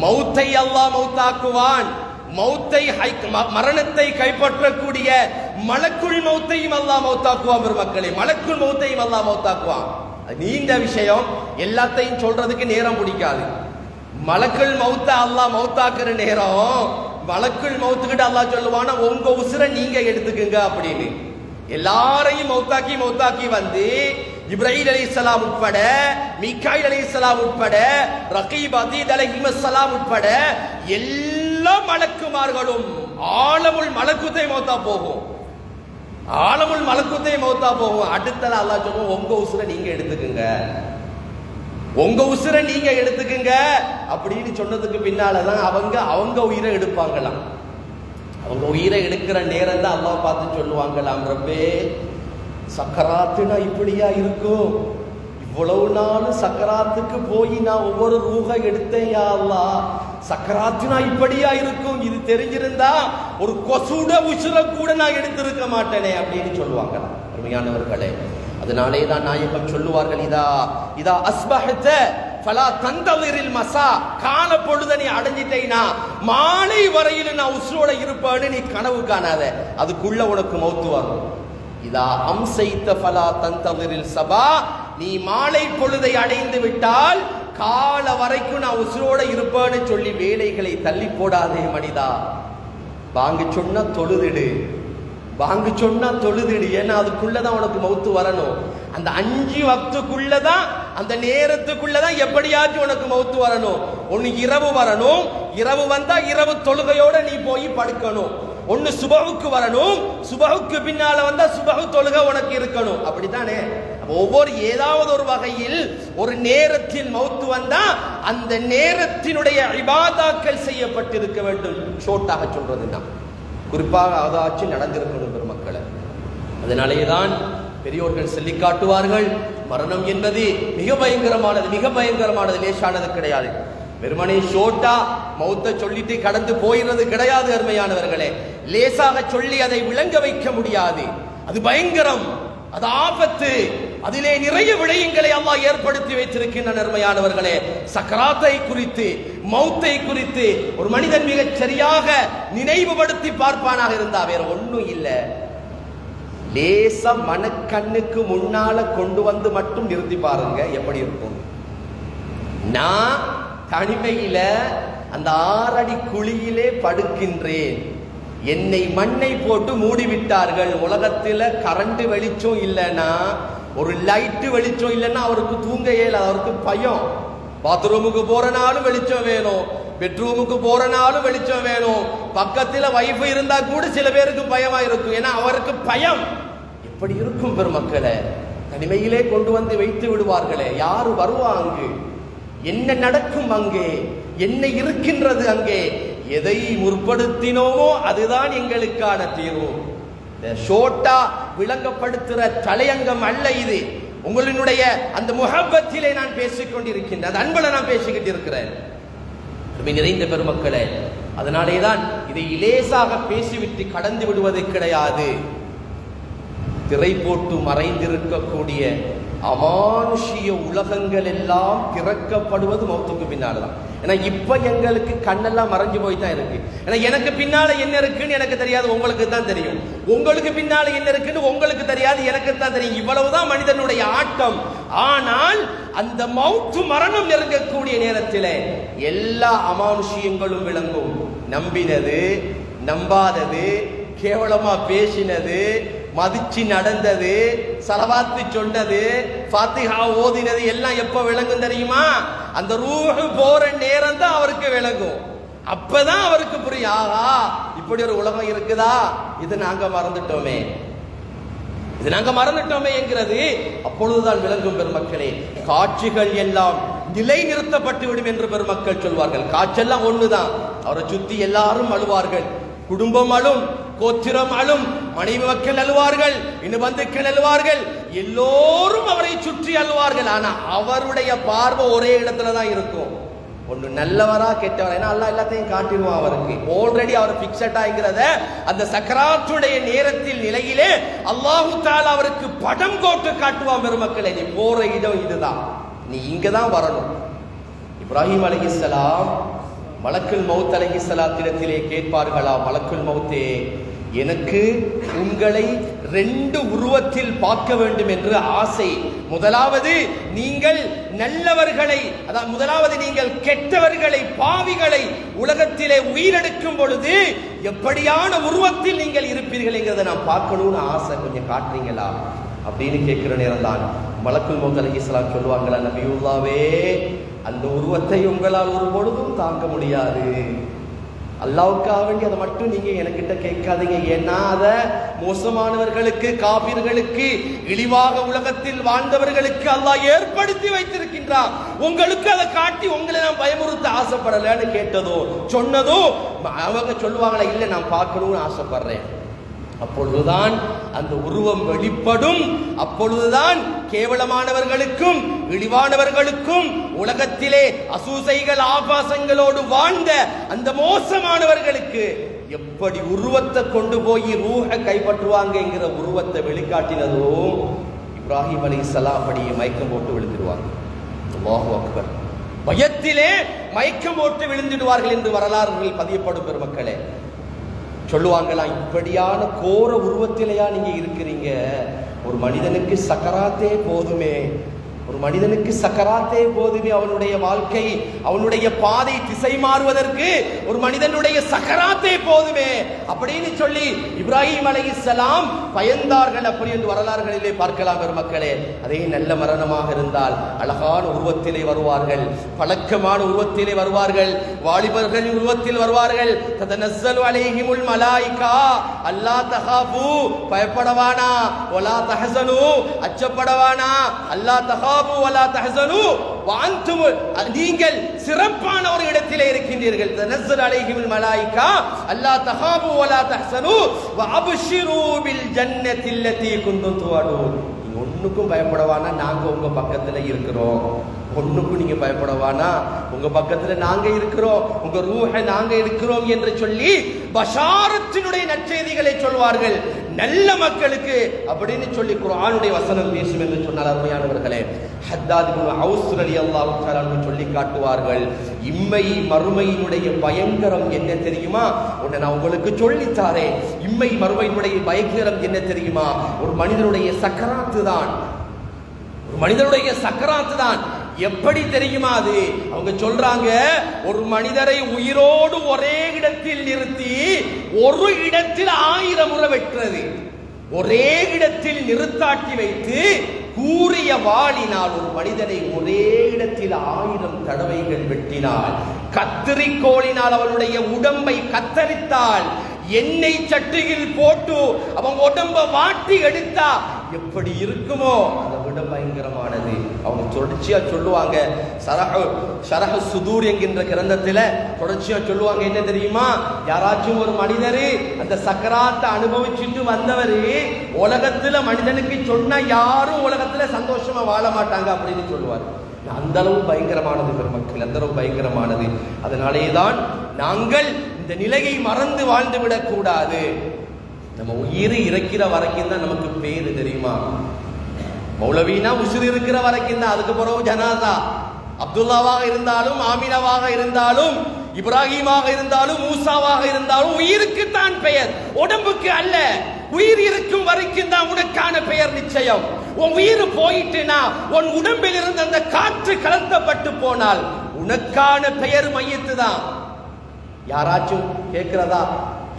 மௌத்தை அல்லாஹ் மௌத்தாக்குவான். மரணத்தை கைப்பற்றக்கூடிய மலக்குள் மௌத்தையும் அல்லாஹ் மௌத்தாக்குவான். பெருமக்களே, மலக்குள் மௌத்தையும் அல்லாஹ் மௌத்தாக்குவான். நீண்ட விஷயம், எல்லாத்தையும் சொல்றதுக்கு நேரம் பிடிக்காது. மலக்குள் மௌத்த அல்லாஹ் மௌத்தாக்குற நேரம், மலக்குள் மௌத்துக்கிட்ட அல்லாஹ் சொல்லுவானா உங்க உசுரை நீங்க எடுத்துக்குங்க அப்படின்னு. எல்லாரையும் மௌத்தாக்கி வந்து இப்ராஹிம் அலைஹிஸ்ஸலாம் உட்பட, மீகாயில் அலைஹிஸ்ஸலாம் உட்பட, ரகீப் அதீத் அலைஹிஸ்ஸலாம் உட்பட எல்லா மலக்குமார்களும் ஆலமுல் மலக்குத்தை மௌத்தா போகும். ஆலமுல் மலக்குத்தை மௌத்தா போகும். அடுத்தது அல்லாஹ் சொல்லுவோம் உங்க உசுரை நீங்க எடுத்துக்குங்க, உங்க உசுரை நீங்க எடுத்துக்குங்க அப்படின்னு சொன்னதுக்கு பின்னாலதான் அவங்க உயிரை எடுப்பாங்களாம். அவங்க உயிரை எடுக்கிற நேரம் தான் அல்லாஹ் பார்த்து சொல்லுவாங்களாம், ரப்பே சக்கராத்துனா இப்படியா இருக்கும், இவ்வளவு நாள் சக்கராத்துக்கு போய் நான் ஒவ்வொரு ரூஹை எடுத்தேன் யா அல்லாஹ், சக்கராத்துனா இப்படியா இருக்கும், இது தெரிஞ்சிருந்தா ஒரு கொசுட உசுர கூட நான் எடுத்திருக்க மாட்டேனே அப்படின்னு சொல்லுவாங்களாம். அருமையானவர்களே, அதனாலே தான் நாயகம் சொல்லுவார்கள், இதா அஸ்பஹத ஃபலா தந்தலிரில் மஸா, கால பொழுத நீ அடைஞ்சிட்டேனா மாலை வரையில நான் உசுரோட இருப்பேன்னு நீ கனவு காணாத, அதுக்குள்ள உனக்கு மௌத்து வரும். இதா அம்சைத ஃபலா தந்தலிரில் சபா, நீ மாலை பொழுதை அடைந்து விட்டால் கால வரைக்கும் நான் உசுரோட இருப்பேன்னு சொல்லி வேலைகளை தள்ளி போடாதே மனிதா. வாங்க சொன்னா தொழுதிடு, வாங்க சொன்னா தொழுதிடு, ஏன்னா அதுக்குள்ளதான் உனக்கு மௌத்து வரணும். அந்த 5 வக்துக்குள்ளதான், அந்த நேரத்துக்குள்ளதான் எப்படியாச்சும் உனக்கு மௌத்து வரணும். ஒன்னு இரவு வரணும், இரவு வந்தா இரவு தொழுகையோட நீ போய் படுக்கணும். ஒன்னு சுபஹுக்கு வரணும், சுபஹுக்கு பின்னால வந்தா சுபஹு தொழுகை உனக்கு இருக்கணும். அப்படித்தானே ஒவ்வொரு ஏதாவது ஒரு வகையில் ஒரு நேரத்தில் மௌத்து வந்தா அந்த நேரத்தினுடைய இபாதாக்கள் செய்யப்பட்டிருக்க வேண்டும். ஷோட்டாக சொல்றதுன்னா குறிப்பாக அதாச்சும் நடந்திருக்கணும் பெருமக்களை. அதனாலேதான் பெரியோர்கள் சொல்லி காட்டுவார்கள், மரணம் என்பது மிக பயங்கரமானது, மிக பயங்கரமானது, லேசானது கிடையாது. வெறுமனே ஷோட்டா மௌத்த சொல்லிட்டு கடந்து போயிறது கிடையாது. அருமையானவர்களே, லேசாக சொல்லி அதை விளங்க வைக்க முடியாது. அது பயங்கரம், அது ஆபத்து, அதிலே நிறைய விடயங்களை அல்லாஹ் ஏற்படுத்தி வைத்திருக்கின்ற அருமையானவர்களே. சக்கராத்தை குறித்து, மௌத்தை குறித்து ஒரு மனிதன் மிக சரியாக நினைவுபடுத்தி பார்ப்பானாக இருந்தா வேற ஒன்னும் இல்லை. லேச மனக்கண்ணுக்கு முன்னால கொண்டு வந்து மட்டும் நிறுத்தி பாருங்க எப்படி இருக்கும். நான் தனிமையில அந்த 6 அடி குழியிலே படுக்கின்றேன், என்னை மண்ணை போட்டு மூடிவிட்டார்கள். உலகத்துல கரண்ட் வெளிச்சம் இல்லைன்னா, ஒரு லைட்டு வெளிச்சம் இல்லைன்னா அவருக்கு தூங்க இயலாது, அவருக்கு பயம். பாத்ரூமுக்கு போறனாலும் வெளிச்சம் வேணும், பெட்ரூமுக்கு போறனாலும் வெளிச்சம் வேணும். பக்கத்துல வைஃபை இருந்தா கூட சில பேருக்கு பயமா இருக்கும், ஏன்னா அவருக்கு பயம். எப்படி இருக்கும் பெருமக்களை, தனிமையிலே கொண்டு வந்து வைத்து விடுவார்களே, யாரு வருவாங்க, என்ன நடக்கும் அங்கே, என்ன இருக்கின்றது அங்கே, எதை முற்படுத்தினோமோ அதுதான் எங்களுக்கான தீர்வு. ஷோட்டா விளங்கப்படுத்துற தலையங்கம் அல்ல இது. உங்களுடைய அந்த முஹப்பத்திலே நான் பேசிக் கொண்டிருக்கின்றேன், அந்த அன்புல நான் பேசிக்கிட்டு இருக்கிறேன் நிறைந்த பெருமக்களே. அதனாலேதான் இதை இலேசாக பேசிவிட்டு கடந்து விடுவது கிடையாது. திரை போட்டு மறைந்திருக்கக்கூடிய அமானுஷிய உலகங்கள் எல்லாம் திறக்கப்படுவது மௌத்துக்கு பின்னால்தான். ஏன்னா இப்ப எங்களுக்கு கண்ணெல்லாம் மறைஞ்சு போய் தான் இருக்கு. ஏன்னா எனக்கு பின்னால என்ன இருக்குன்னு எனக்கு தெரியாது, உங்களுக்கு தான் தெரியும். உங்களுக்கு பின்னால என்ன இருக்குன்னு உங்களுக்கு தெரியாது, எனக்கு தான் தெரியும். இவ்வளவுதான் மனிதனுடைய ஆட்டம். ஆனால் அந்த மௌத்து மரணம் நெருங்கக்கூடிய நேரத்தில் எல்லா அமானுஷியங்களும் விளங்கும். நம்பினது, நம்பாதது, கேவலமா பேசினது, மதிச்சு நடந்தது, சலவாத்து சொன்னது, ஃபாத்திஹா ஓதினது எல்லாம் எப்ப விளங்கும் தெரியுமா? அந்த ரூஹ் போற நேரம் தான் அவருக்கு விளங்கும். அப்பதான் அவருக்கு புரியும், ஆஹா இப்படி ஒரு உலகம் இருக்குதா, இது நாங்க மறந்துட்டோமே, இது நாங்க மறந்துட்டோமே என்கிறது அப்பொழுதுதான் விளங்கும் பெருமக்களே. காட்சிகள் எல்லாம் நிலை நிறுத்தப்பட்டு விடும் என்று பெருமக்கள் சொல்வார்கள். காட்செல்லாம் ஒண்ணுதான், அவரை சுத்தி எல்லாரும் அழுவார்கள், குடும்பம் அழும், கோத்திரம் அழும், மனைவி மக்கள் அழுவார்கள், இன்னும் பந்துக்கள் அழுவார்கள், எல்லோரும் அவரை சுற்றி அழுவார்கள். ஆனா அவருடைய பார்வை ஒரே இடத்துல தான் இருக்கும். ஒன்று நல்லவரா கெட்டவரா, ஏன்னா அல்லாஹ் எல்லாத்தையும் காட்டிடுவான் அவருக்கு. ஆல்ரெடி அவர் பிக்சட் ஆகிறத அந்த சக்கராத்துடைய நேரத்தில் நிலையிலே அல்லாஹு தஆலா அவருக்கு படம் போட்டு காட்டுவான். பெருமக்களே, நீ போற இடம் இதுதான், நீ இங்கதான் வரணும். இப்ராஹிம் அலைஹிஸ்ஸலாம் மலக்குல் மௌத் அலைஹிஸ்ஸலாத்திடத்திலே கேட்பார்களா, மலக்குல் மௌத்தே, எனக்கு உங்களை 2 உருவத்தில் பார்க்க வேண்டும் என்று ஆசை. முதலாவது நீங்கள் நல்லவர்களை, அதாவது முதலாவது நீங்கள் கெட்டவர்களை, பாவிகளை உலகத்திலே உயிரெடுக்கும் பொழுது எப்படியான உருவத்தில் நீங்கள் இருப்பீர்கள் என்கிறத நான் பார்க்கணும்னு ஆசை, கொஞ்சம் காட்டுறீங்களா அப்படின்னு கேட்கிற நேரம் தான் மலக்குல் மௌத் அலைஹிஸ்ஸலாம் சொல்லுவாங்களா, நபியுல்லாவே, அந்த உருவத்தை உங்களால் ஒரு பொழுதும் தாங்க முடியாது. அல்லாஹ்வுக்காக வேண்டி அதை மட்டும் நீங்க எனக்கிட்ட கேட்காதீங்க. ஏன்னா அதை மோசமானவர்களுக்கு, காபிர்களுக்கு, இழிவாக உலகத்தில் வாழ்ந்தவர்களுக்கு அல்லாஹ் ஏற்படுத்தி வைத்திருக்கின்றார். உங்களுக்கு அதை காட்டி உங்களை நான் பயமுறுத்த ஆசைப்படலன்னு கேட்டதோ சொன்னதோ அவங்க சொல்லுவாங்களா, இல்லை நான் பார்க்கணும்னு ஆசைப்படுறேன். அப்பொழுதுதான் அந்த உருவம் வெளிப்படும். அப்பொழுதுதான் கேவலமானவர்களுக்கும் இழிவானவர்களுக்கும் உலகத்திலே அசூசைகள் ஆபாசங்களோடு வாழ்ந்த அந்த மோசமானவர்களுக்கு எப்படி உருவத்தை கொண்டு போய் ரூஹ கைப்பற்றுவாங்கங்கிற உருவத்தை வெளிக்காட்டினதும் இப்ராஹிம் அலைஹிஸ்ஸலாம் அப்படியே மயக்கம் போட்டு விழுந்துடுவாங்க. அல்லாஹு அக்பர். பயத்திலே மயக்கம் போட்டு விழுந்துடுவார்கள் என்று வரலாறுகள் பதியப்படும். பெருமக்களே, சொல்லுவாங்களாம், இப்படியான கோர உருவத்திலேயா நீங்க இருக்கிறீங்க? ஒரு மனிதனுக்கு சக்கராத்தே போதுமே, ஒரு மனிதனுக்கு சக்கராத்தே போதுமே, அவனுடைய வாழ்க்கை, அவனுடைய பாதை திசை மாறுவதற்கு ஒரு மனிதனுடைய சக்கராத்தே போதுமே அப்படின்னு சொல்லி இப்ராஹிம் அலைஹிஸ்ஸலாம் பயந்தார்கள். அப்படி என்று வரலாறுகளிலே பார்க்கலாம். பெருமக்களே, அதே நல்ல மரணமாக இருந்தால் அழகான உருவத்திலே வருவார்கள், பழக்கமான உருவத்திலே வருவார்கள், வாலிபர்கள் உருவத்தில் வருவார்கள். ததனஸ்ஸலு அலைஹிமுல் மலாயிகா அல்லா தஹாபு, பயப்படவானா, வலா தஹஸனு, அச்சப்படவானா, அல்லா தஹா நீங்கள் சிறப்பான ஒரு இடத்திலே இருக்கின்றீர்கள். தனஸ்ஸல் அலைஹிமுல் மலாயிகா அல்லா தஹாபு வலா தஹ்ஸனு வஅப்ஷிரு பில் ஜன்னத்தி அல்லதி குன்தும் துஅதூன். நீங்க ஒண்ணுக்கும் பயப்படவானா, நாங்க உங்க பக்கத்துல இருக்கிறோம். ஒண்ணுக்கும் நீங்க பயப்படவானா, உங்க பக்கத்துல நாங்க இருக்கிறோம், உங்க ரூஹ நாங்க இருக்கிறோம் என்று சொல்லி பஷாரத்தினுடைய நற்செய்திகளை சொல்வார்கள் நல்ல மக்களுக்கு அப்படின்னு சொல்லி குர்ஆனுடைய வசனம் பேசும் என்று சொன்னால் அருமையானவர்களே, ஹத்தாத் இப்னு அவுஸ் ரலியல்லாஹு தஆலா சொல்லி காட்டுவார்கள், இம்மை மறுமையினுடைய பயங்கரம் என்ன தெரியுமா? உன்னை நான் உங்களுக்கு சொல்லித்தாரேன். இம்மை மறுமையினுடைய பயங்கரம் என்ன தெரியுமா? ஒரு மனிதனுடைய சக்கராத்து தான், ஒரு மனிதனுடைய சக்கராத்து தான். எப்படி தெரியுமா அது? அவங்க சொல்றாங்க, ஒரு மனிதரை உயிரோடு ஒரே இடத்தில் நிறுத்தி ஒரு இடத்தில் 1000 முறை வெட்டுறது. ஒரே இடத்தில் நிறுத்தாட்டி வைத்து கூறிய வாளினால் ஒரு மனிதனை ஒரே இடத்தில் 1000 தடவைகள் வெட்டினால், கத்தரிக்கோளினால் அவனுடைய உடம்பை கத்தரித்தால், எண்ணெய் சட்டியில் போட்டு அவன் உடம்ப வாட்டி எடுத்தா எப்படி இருக்குமோ அதை விட பயங்கரமானது. அவங்க தொடர்ச்சியா சொல்லுவாங்க, ஷரஹ் சுதூர் என்கின்ற கிரந்தத்துல தொடர்ச்சியா சொல்லுவாங்க, என்ன தெரியுமா? யாராச்சும் ஒரு மனிதர் அந்த சக்கராத்தை அனுபவிச்சுட்டு வந்தவர் உலகத்துல மனிதனுக்கு சொன்னா யாரும் உலகத்துல சந்தோஷமா வாழ மாட்டாங்க அப்படின்னு சொல்லுவார். அந்த அளவு பயங்கரமானது பெருமக்கள், அந்த அளவு பயங்கரமானது. அதனாலேதான் நாங்கள் இந்த நிலையை மறந்து வாழ்ந்து விடக் கூடாது. நம்ம உயிர் இறக்கிற வரைக்கும் தான் நமக்கு பேரு தெரியுமா? மௌலவீனா உசுர் இருக்கிற வரைக்கும் தான், அதுக்கு பிறகு ஜனாதா. அப்துல்லாவாக இருந்தாலும், ஆமினாவாக இருந்தாலும், இப்ராஹிமாக இருந்தாலும், மூசாவாக இருந்தாலும் உயிருக்குத்தான் பெயர், உடம்புக்கு அல்ல. உயிர் இருக்கும் வரைக்கும் தான் உனக்கான பெயர் நிச்சயம். உன் உயிர் போயிட்டுனா, உன் உடம்பில் இருந்து அந்த காற்று கலத்தப்பட்டு போனால் உனக்கான பெயர் மையத்து தான். யாராச்சும் கேட்கிறதா?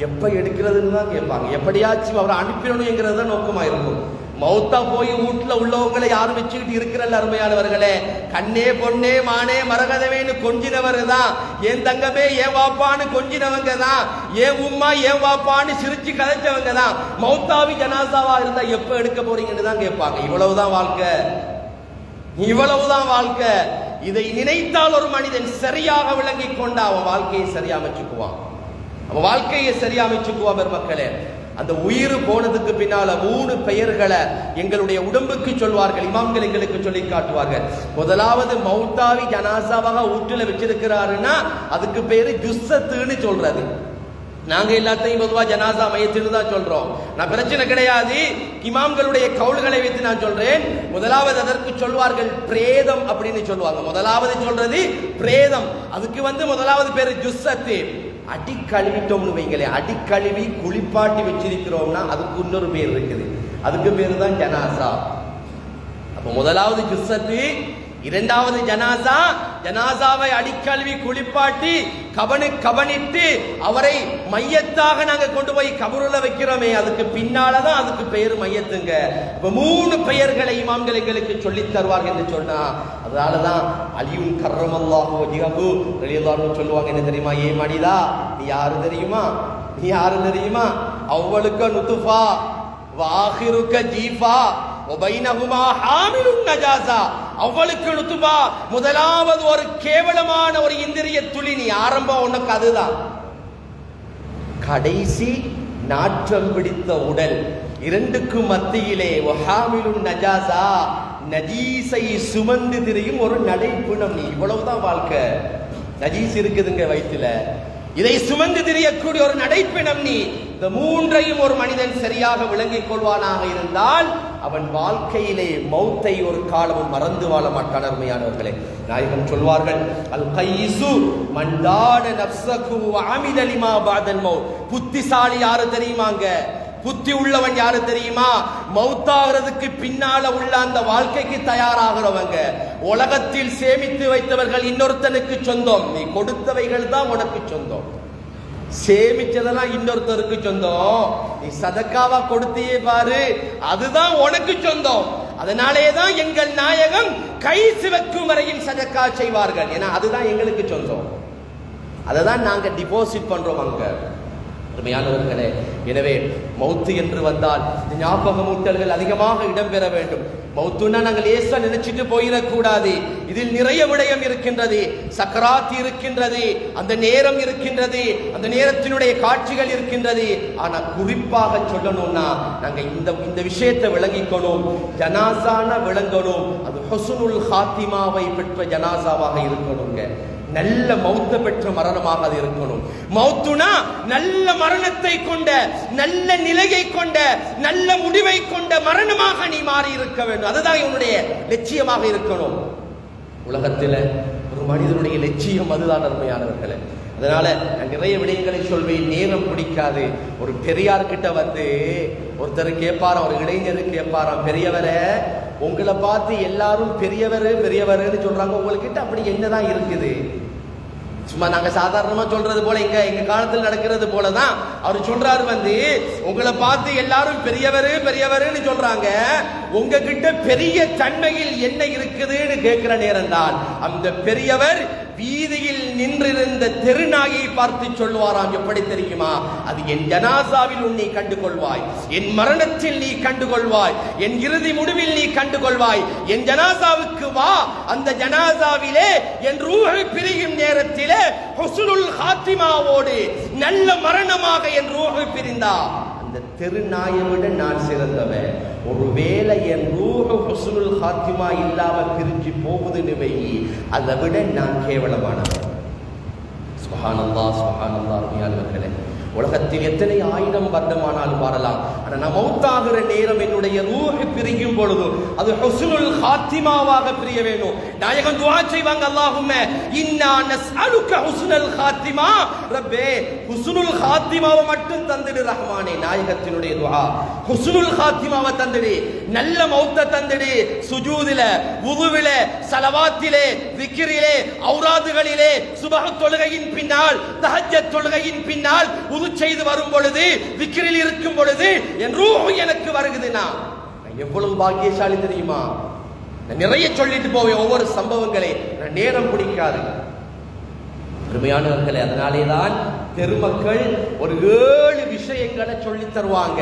எப்ப எடுக்கிறதுன்னு தான் கேட்பாங்க. எப்படியாச்சும் அவரை அனுப்பிடணுங்கிறது தான் நோக்கமா இருக்கும். மௌத்தா போய் வீட்டுல உள்ளவங்களை யாரும் வச்சுக்கிட்டு இருக்கிறல்ல அருமையானவர்களே, கண்ணே பொண்ணே மானே மரகதவேன்னு கொஞ்சினவர் தான், என் தங்கமே ஏன் வாப்பான்னு கொஞ்சினவங்க தான், ஏன் உம்மா ஏன் வாப்பான்னு சிரிச்சு கதைச்சவங்க தான். மௌத்தாவி ஜனாசாவா இருந்தா எப்ப எடுக்க போறீங்கன்னு தான் கேட்பாங்க. இவ்வளவுதான் வாழ்க்கை, இவ்வளவுதான் வாழ்க்கை. இதை நினைத்தால் ஒரு மனிதன் சரியாக விளங்கி கொண்டு அவன் வாழ்க்கையை சரியா அமைச்சுக்குவான். அப்ப வாழ்க்கையை சரியா அமைச்சுக்குவோம் பெருமக்களே. அந்த உயிர் போனதுக்கு பின்னால 3 பெயர்களை எங்களுடைய உடம்புக்கு சொல்வார்கள், இமாம்கள் எங்களுக்கு சொல்லி காட்டுவார்கள். முதலாவது மௌத்தாவி ஜனாசாவாக வீட்டுல வச்சிருக்கிறாருன்னா அதுக்கு பேரு ஜுஸ்ஸத்துன்னு சொல்றது. நாங்க எல்லாத்தையும் பொதுவா ஜனாசா மையத்துன்னு தான் சொல்றோம். நான் பிரச்சனை கிடையாது, இமாம்களுடைய கவுல்களை வைத்து நான் சொல்றேன். முதலாவது அதற்கு சொல்வார்கள் பிரேதம் அப்படின்னு சொல்லுவாங்க. முதலாவது சொல்றது பிரேதம். அதுக்கு முதலாவது பேரு ஜுஸ்ஸத்து. அடி கழுவிட்டோம்னு வைங்களேன், அடி கழுவி குளிப்பாட்டி வச்சிருக்கிறோம்னா அதுக்கு இன்னொரு பேர் இருக்குது, அதுக்கு பேரு தான் ஜனாசா. அப்ப முதலாவது ஜுஸ்ஸத்து, இரண்டாவது ஜனாசா. ஜனாசாவை அடிக்கல்வி குளிப்பாட்டி கவனிட்டு அவரை மையத்தாக நாங்க கொண்டு போய் கபருல வைக்கிறோமே, அதுக்கு பின்னாலதான் அதுக்கு பெயர் மையத்துங்க. இப்ப 3 பெயர்களை இமாம்கள் எங்களுக்கு சொல்லி தருவார்கள் என்று சொன்னா, அதனாலதான் அலியுன் கர்ரமல்லாஹு வஜ்ஹஹு ரலியல்லாஹு அன்ஹு சொல்லுவாங்க, என்ன தெரியுமா? ஏ மனிதா, நீ யாரு தெரியுமா? அவ்வளுக்க நுதுஃபா வாஹிருக்க ஜீஃபா வபைனஹுமா ஹாமிலுன் நஜாஸா. அவ்வளுக்கு நுதுஃபா முதலாவது ஒரு கேவலமான ஒரு இந்திரிய துளி, நீ ஆரம்பம் உனக்கு அதுதான். கடைசி நாற்றம் பிடித்த உடல், இரண்டுக்கும் மத்தியிலே வஹாமிலுன் நஜாஸா, நஜீஸை சுமந்து திரியும் ஒரு நடைப்பிணம். நீ இவ்வளவுதான் வாழ்க்கை. நஜீஸ் இருக்குதுங்க வயிற்றுல, இதை சுமந்து திரியக்கூடிய ஒரு நடைப்பிணம் நீ. இந்த 3ஐயும் ஒரு மனிதன் சரியாக விளங்கிக் கொள்வானாக இருந்தால் அவன் வாழ்க்கையிலே மௌத்தை ஒரு காலமும் மறந்து வாழ மாட்டான். அருமையானவர்களே, நாயகம் சொல்வார்கள், அல் கைசு மண்டாட நஃப்ஸகு வஅமில லிமா பஅதல் மௌத். புத்திசாலி யாரு தெரியுமாங்க? புத்தி உள்ளவன் யாரு தெரியுமா? மௌத்தாகிறதுக்கு பின்னால உள்ள அந்த வாழ்க்கைக்கு தயாராகிறவங்க. உலகத்தில் சேமித்து வைத்தவர்கள் இன்னொருத்தனுக்கு சொந்தம், நீ கொடுத்தவைகள் தான் உனக்கு சொந்தம். சேமிச்சதெல்லாம் இன்னொருத்தருக்கு சொந்தம். நீ சதக்காவா கொடுத்தியே பாரு, அதுதான் உனக்கு சொந்தம். அதனாலேதான் எங்கள் நாயகம் கை சிவக்கும் வரையும் சதக்கா செய்வார்கள். ஏன்னா அதுதான் எங்களுக்கு சொந்தம், அதை தான் நாங்க டிபாசிட் பண்றோம் அங்க. அருமையானவர்களே, எனவே மௌத்து என்று வந்தால் ஞாபகமூட்டல்கள் அதிகமாக இடம்பெற வேண்டும். மௌத்துன்னா நாங்கள் லேசா நினைச்சிட்டு போயிடக்கூடாது. இதில் நிறைய விடயம் இருக்கின்றது. சக்கராத் இருக்கின்றது, அந்த நேரம் இருக்கின்றது, அந்த நேரத்தினுடைய காட்சிகள் இருக்கின்றது. ஆனா குறிப்பாக சொல்லணும்னா நாங்க இந்த விஷயத்தை விளங்கிக்கணும். ஜனாசான விளங்கணும், அது ஹுஸ்னுல் ஹாத்திமாவை பெற்ற ஜனாசாவாக இருக்கணுங்க. நல்ல மௌத்த பெற்ற மரணமாக அது இருக்கணும். மௌத்துனா நல்ல மரணத்தை கொண்ட, நல்ல நிலையை கொண்ட, நல்ல முடிவை கொண்ட மரணமாக நீ மாறி இருக்க வேண்டும். அதுதான் என்னுடைய லட்சியமாக இருக்கணும். உலகத்தில் ஒரு மனிதனுடைய லட்சியம் அதுதான். அருமையானவர்களே, அதனால நான் நிறைய விடயங்களை சொல்வேன், நேரம் பிடிக்காது. ஒரு பெரியார் கிட்ட ஒருத்தர் கேட்பாராம், ஒரு இளைஞர் கேட்பாராம், பெரியவரை உங்களை பார்த்து எல்லாரும் பெரியவர்னு சொல்றாங்க, உங்ககிட்ட அப்படி என்னதான் இருக்குது? சும்மா நாங்க சாதாரணமா சொல்றது போல எங்க காலத்தில் நடக்கிறது போலதான் அவர் சொல்றாரு. உங்களை பார்த்து எல்லாரும் பெரியவர்னு சொல்றாங்க, உங்ககிட்ட பெரிய தன்மையில் என்ன இருக்குதுன்னு கேட்கிற நேரம் தான் அந்த பெரியவர் வீதியில் நின்றிருந்த தெருநாயை பார்த்து சொல்லுவாராம். எப்படி தெரியுமா? அது என் ஜனாசாவில் உன்னை கண்டுகொள்வாய், என் மரணத்தில் நீ கண்டுகொள்வாய், என் இறுதி முடிவில் நீ கண்டுகொள்வாய். என் ஜனாசாவுக்கு வா, அந்த ஜனாசாவிலே என் ரூஹ் பிரியும் நேரத்திலே ஹுஸ்னுல் ஹாத்திமாவோடு நல்ல மரணமாக என் ரூஹ் பிரிந்தா அந்த தெருநாயை விட நான் சிறந்தவன். ஒருவேளை என் ரூஹ் ஹுஸ்னுல் ஹாத்திமா இல்லாம பிரிஞ்சு போகுதுன்னு வை, அதை விட நான் கேவலமானவன். சுப்ஹானல்லாஹ், சுப்ஹானல்லாஹ். அருமையானவர்களே, உலகத்தில் எத்தனை 1000 வருடமானாலும் வரலாம். ஆனால் நான் மௌத்தாகிற நேரம் என்னுடைய ரூஹ் பிரியும் பொழுது அது ஹுஸ்னுல் ஹாத்திமாவாக பிரிய வேண்டும். நாயகம் துஆ செய்வாங்க, அல்லாஹும்ம இன்னா நஸ்அலுக ஹுஸ்னுல் ஹாத்திமா. ரப்பே, ஹுஸ்னுல் ஹாத்திமாவை மட்டும் தந்திடு ரஹ்மானே. நாயகத்தினுடைய துஆ, ஹுஸ்னுல் ஹாத்திமாவை தந்திடு, நல்ல மௌத்த தந்திடு. சுஜூதில, வுதுவில, ஸலவாத்திலே, திக்ரிலே, ஔராதுகளிலே, சுபஹ் தொழுகையின் பின்னால், தஹஜ்ஜத் தொழுகையின் பின்னால் செய்து வரும் பொழுது, விக்ரில் இருக்கும் பொழுது என் ரூஹ் எனக்கு வருகுதுனா எவ்வளவு பாக்கியசாலி தெரியுமா? நான் நிறைய சொல்லிட்டு போவேன் ஒவ்வொரு சம்பவங்களை, நேரம் பிடிக்காது. அருமையானவர்களே, அதனாலேதான் பெருமக்கள் ஒரு 7 விஷயங்களை சொல்லி தருவாங்க.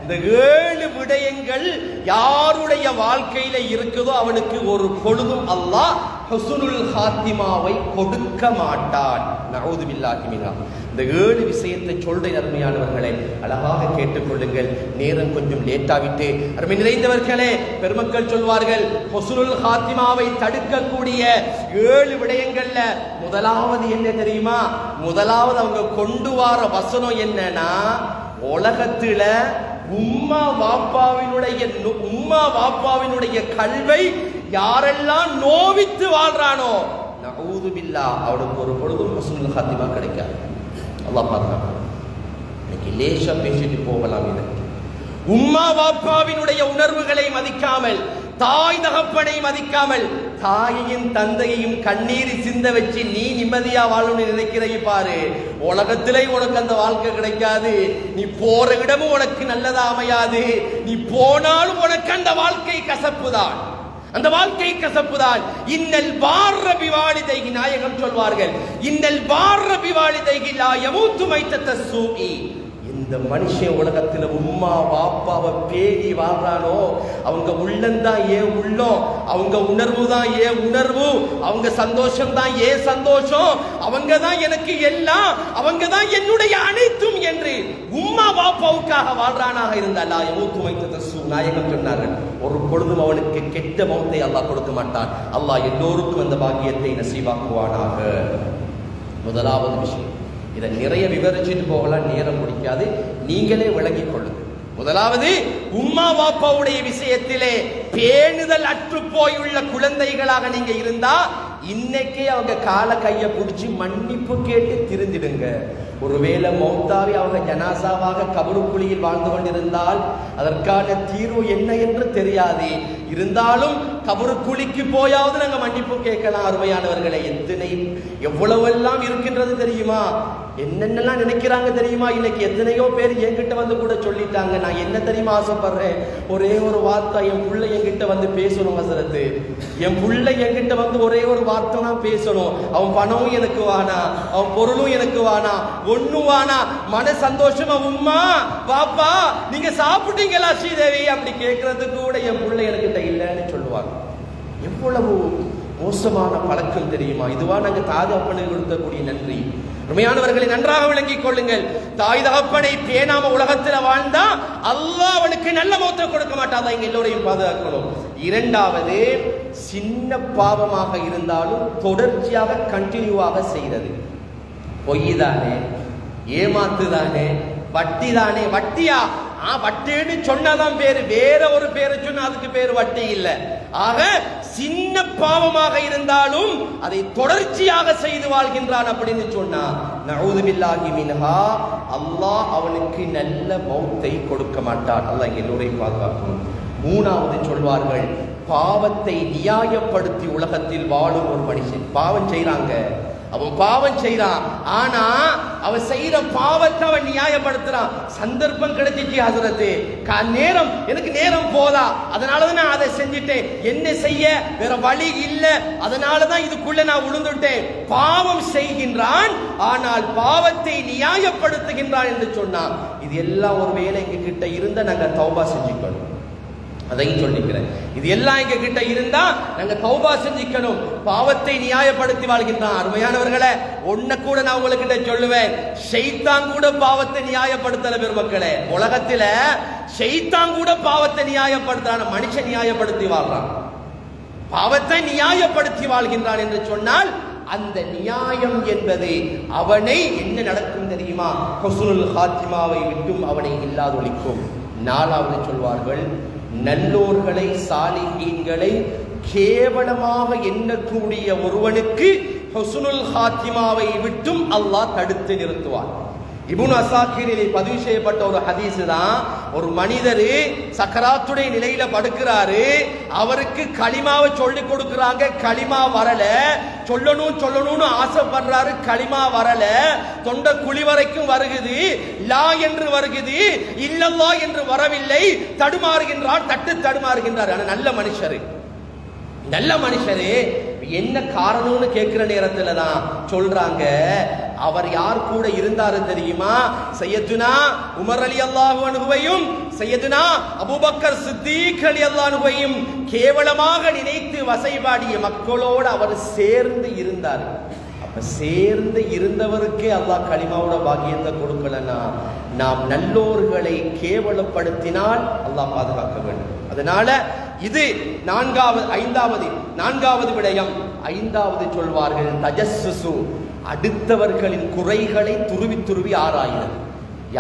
இந்த 7 விடயங்கள் யாருடைய வாழ்க்கையில இருக்குதோ அவனுக்கு ஒரு பொழுதும் அல்லாஹ் ஹுஸ்னுல் ஹாத்திமாவை கொடுக்க மாட்டான். நஊது பில்லாஹி மின்ஹா. இந்த 7 விஷயத்தை சொல்றேன் அருமையானவர்களே, அழகாக கேட்டுக்கொள்ளுங்கள். நேரம் கொஞ்சம் லேட்டாவிட்டு அருமை நிறைந்தவர்களே, பெருமக்கள் சொல்வார்கள் ஹுஸ்னுல் ஹாத்திமாவை தடுக்கக்கூடிய 7 விடயங்கள்ல முதலாவது என்ன தெரியுமா? முதலாவது அவங்க கொண்டு வர வசனம் என்னன்னா, உலகத்துல உம்மா வாப்பாவினுடைய கல்வை யாரெல்லாம் நோவித்து வாழ்றானோ நஊது பில்லாஹ் அவனுக்கு ஒரு பொழுதும் ஹுஸ்னுல் ஹாத்திமா கிடைக்காது. அல்லாஹ் பாதுகாக்கணும். இன்னைக்கு லேசா பேசிட்டு போகலாம். இது உம்மா வாப்பாவினுடைய உணர்வுகளை மதிக்காமல், தாய் தகப்பனை மதிக்காமல், தாயையும் தந்தையையும் கண்ணீர் சிந்த வச்சு நீ நிம்மதியா வாழணும்னு நினைக்கிறீ பாரு, உலகத்திலே உனக்கு அந்த வாழ்க்கை கிடைக்காது. நீ போற இடமும் உனக்கு நல்லதா அமையாது. நீ போனாலும் உனக்கு அந்த வாழ்க்கை கசப்புதான். அந்த வாழ்க்கை கசப்புதான். இன்னல் பார்ர பிவாலிதைஹி, நாயகம் சொல்வார்கள், இன்னல் பார்ர பிவாலிதைஹி லா யமூத்து மைத்தத சூஇ. இந்த மனுஷன் உலகத்துல உம்மா வாப்பாவை பேணி வாழ்றானோ அவங்க உள்ளந்தான் ஏன் உள்ளம், அவங்க உணர்வு தான் ஏன் உணர்வு, அவங்க சந்தோஷம் தான் ஏன் சந்தோஷம், அவங்க தான் எனக்கு எல்லாம், அவங்க தான் என்னுடைய அனைத்தும் என்று உம்மா வாப்பாவுக்காக வாழ்றானாக இருந்தால் நாயகம் சொன்னார்கள், ஒரு பொழுதும் அவனுக்கு கெட்ட மௌத்தை அல்லாஹ் கொடுக்க மாட்டான். அல்லாஹ் எல்லோருக்கும் அந்த பாக்கியத்தை நசீபாக்குவானாக. முதலாவது விஷயம், இதை நிறைய விவரிச்சுட்டு போகலாம், நேரம் முடிக்காது, நீங்களே விளங்கிக் கொள்ளுங்கள். முதலாவது, உம்மா வாப்பாவுடைய விஷயத்திலே பேணுதல் அற்று போயுள்ள குழந்தைகளாக நீங்க இருந்தா இன்னைக்கே அவங்க கால கைய பிடிச்சி மன்னிப்பு கேட்டு திருந்திடுங்க. ஒருவேளை மௌத்தாவி அவங்க ஜனாசாவாக கபருக்குழியில் வாழ்ந்து கொண்டிருந்தால் அதற்கான தீர்வு என்ன என்று தெரியாது. இருந்தாலும் கபருக்குழிக்கு போயாவது நாங்க மன்னிப்பு கேட்கலாம். அருமையானவர்களை, எவ்வளவெல்லாம் இருக்கின்றது தெரியுமா? என்னென்னலாம் நினைக்கிறாங்க தெரியுமா? இன்னைக்கு எத்தனையோ பேர் என்கிட்ட வந்து கூட சொல்லிட்டாங்க, நான் என்ன தெரியுமா ஆசைப்படுறேன், ஒரே ஒரு வார்த்தை என் புள்ள என்கிட்ட வந்து பேசணும். ஹஸரத்து, என் புள்ள என்கிட்ட வந்து ஒரே ஒரு வார்த்தை தான் பேசணும். அவன் பணமும் எனக்கு வானா, அவன் பொருளும் எனக்கு வானா, ஒண்ணும் வானா, மன சந்தோஷமா உம்மா பாப்பா நீங்க சாப்பிட்டீங்களா ஸ்ரீதேவி அப்படி கேட்கறதுக்கு கூட என் புள்ள என்கிட்ட இல்லைன்னு சொல்லுவாங்க. எவ்வளவு மோசமான பழக்கம் தெரியுமா? இதுவா நாங்க தாய் தகப்பனுக்கு கொடுக்கக்கூடிய நன்றி? உண்மையானவர்களை நன்றாக விளங்கிக் கொள்ளுங்கள். தாய் தகப்பனை பேணாம உலகத்துல வாழ்ந்தா அல்லாஹ் அவனுக்கு நல்ல மௌத்தை கொடுக்க மாட்டான். இங்க எல்லோரையும் பாதுகாக்கணும். இரண்டாவது, சின்ன பாவமாக இருந்தாலும் தொடர்ச்சியாக கண்டினியூவாக செய்யறது. பொய் தானே, ஏமாத்து தானே, வட்டி தானே. வட்டியா? வட்டின்னு சொன்னதான் பேரு, வேற ஒரு பேரை சொன்னா அதுக்கு பேரு வட்டி இல்ல. ஆக சின்ன பாவமாக இருந்தாலும் அதை தொடர்ச்சியாக செய்து வாழ்கின்றான் அப்படின்னு சொன்னா நஊது பில்லாஹி மின்ஹா, அல்லாஹ் அவனுக்கு நல்ல மௌத்தை கொடுக்க மாட்டான். அல்லாஹ் எல்லோரையும் பாதுகாக்கணும். மூணாவது சொல்வார்கள், பாவத்தை நியாயப்படுத்தி உலகத்தில் வாழும் ஒரு மனுஷன். பாவம் செய்யறாங்க, அவன் பாவம் செய்யறான், ஆனா அவன் செய்யற பாவத்தை அவன் நியாயப்படுத்துறான். சந்தர்ப்பம் கிடைச்சிச்சு ஹஸரத்து, நேரம் எனக்கு நேரம் போதா, அதனாலதான் நான் அதை செஞ்சுட்டேன், என்ன செய்ய வேற வழி இல்ல, அதனாலதான் இதுக்குள்ள நான் விழுந்துட்டேன். பாவம் செய்கின்றான், ஆனால் பாவத்தை நியாயப்படுத்துகின்றான் என்று சொன்னான். இது எல்லாம் ஒரு வேளை எங்க கிட்ட இருந்தா நாங்க தௌபா செஞ்சுக்கணும். அதையும் சொல்லிக்கிறேன், இது எல்லாம் எங்க கிட்ட இருந்தா நாங்க தௌபா செஞ்சுக்கணும். பாவத்தை நியாயப்படுத்தி வாழ்கின்றான். அருமையானவர்களே, ஒன்ன கூட நான் உங்ககிட்ட சொல்லுவேன், ஷைத்தான் கூட பாவத்தை நியாயப்படுத்தல. பெருமக்களே, உலகத்துல ஷைத்தான் கூட பாவத்தை நியாயப்படுத்துறான், மனுஷன் நியாயப்படுத்தி வாழ்றான். பாவத்தை நியாயப்படுத்தி வாழ்கின்றான் என்று சொன்னால் அந்த நியாயம் என்பது அவனை என்ன நடக்கும் தெரியுமா? ஹுஸ்னுல் ஹாத்திமாவை விட்டும் அவனை இல்லாதொழிக்கும். நாலாவது சொல்வார்கள், நல்லோர்களை சாலிஹீன்களை கேவலமாக எண்ணக்கூடிய ஒருவனுக்கு ஹுஸ்னுல் ஹாத்திமாவை விட்டும் அல்லாஹ் தடுத்து நிறுத்துவார். இப்னு அஸாக்கிரிலே பதிவு செய்யப்பட்ட ஒரு ஹதீஸ் தான். ஒரு மனிதர் சக்கராத்துடைய நிலையில படுக்கிறாரு, அவருக்கு களிமாவை சொல்லி கொடுக்கிறாங்க, களிமா வரல, சொல்லணும்னு ஆசைப்படுறாரு, களிமா வரல, தொண்டை குழி வரைக்கும் வருகுது, லா என்று வருகுது, இல்லல்லா என்று வரவில்லை, தடுமாறுகின்றார், தடுமாறுகின்றார். ஆனா நல்ல மனுஷரு என்ன காரணம்னு கேட்கிற நேரத்துல தான் சொல்றாங்க, அவர் யார் கூட இருந்தாரு தெரியுமா? சையதுனா உமர் ரலியல்லாஹு அன்ஹுவையும் சையதுனா அபூபக்கர் சித்தீக் ரலியல்லாஹு அன்ஹுவையும் கேவலமாக நினைத்து வசைபாடிய மக்களோடு அவர் சேர்ந்து இருந்தார். அப்ப சேர்ந்து இருந்தவருக்கே அல்லாஹ் கலிமாவோட பாக்கியத்தை கொடுக்கலன்னா நாம் நல்லோர்களை கேவலப்படுத்தினால் அல்லாஹ் பாதுகாக்க வேண்டும். அதனால இது நான்காவது விடயம். ஐந்தாவது சொல்வார்கள் தஜஸ்ஸுசு, அடுத்தவர்களின் குறைகளை துருவி துருவி ஆராயுதல்.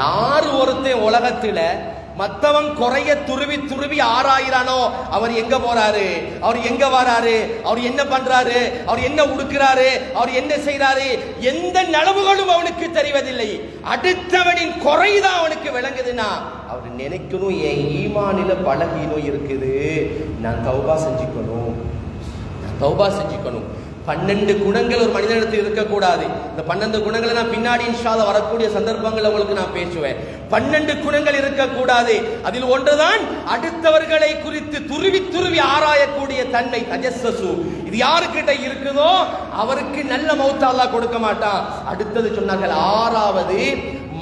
யார் ஒருத்தன் உலகத்துல மத்தவன் குறைய துருவி துருவி ஆராயிரானோ அவர் எங்க போறாரு, அவர் எங்க வராரு, அவர் என்ன பண்றாரு, அவர் என்ன உடுக்கிறாரு, அவர் என்ன செய்யறாரு, எந்த நலவுகளும் அவனுக்கு தெரிவதில்லை. அடுத்தவனின் குறைதான் அவனுக்கு விளங்குதுன்னா அவர் நினைக்கணும், என் ஈமானில பலகீனம் இருக்குது, நான் தௌபா செஞ்சுக்கணும். 12 குணங்கள் ஒரு மனிதனிடத்தில் இருக்கக்கூடாது. இந்த 12 குணங்களை நான் பின்னாடி இன்ஷா அல்லாஹ் வரக்கூடிய சந்தர்ப்பங்கள் உங்களுக்கு நான் பேசுவேன். 12 குணங்கள் இருக்கக்கூடாது. அதில் ஒன்றுதான் அடுத்தவர்களை குறித்து துருவி துருவி ஆராயக்கூடிய தன்மை, தஜஸ்ஸு. இது யாருக்கிட்ட இருக்குதோ அவருக்கு நல்ல மௌத் அல்லாஹ் கொடுக்க மாட்டான். அடுத்தது சொன்னார்கள் 6வது,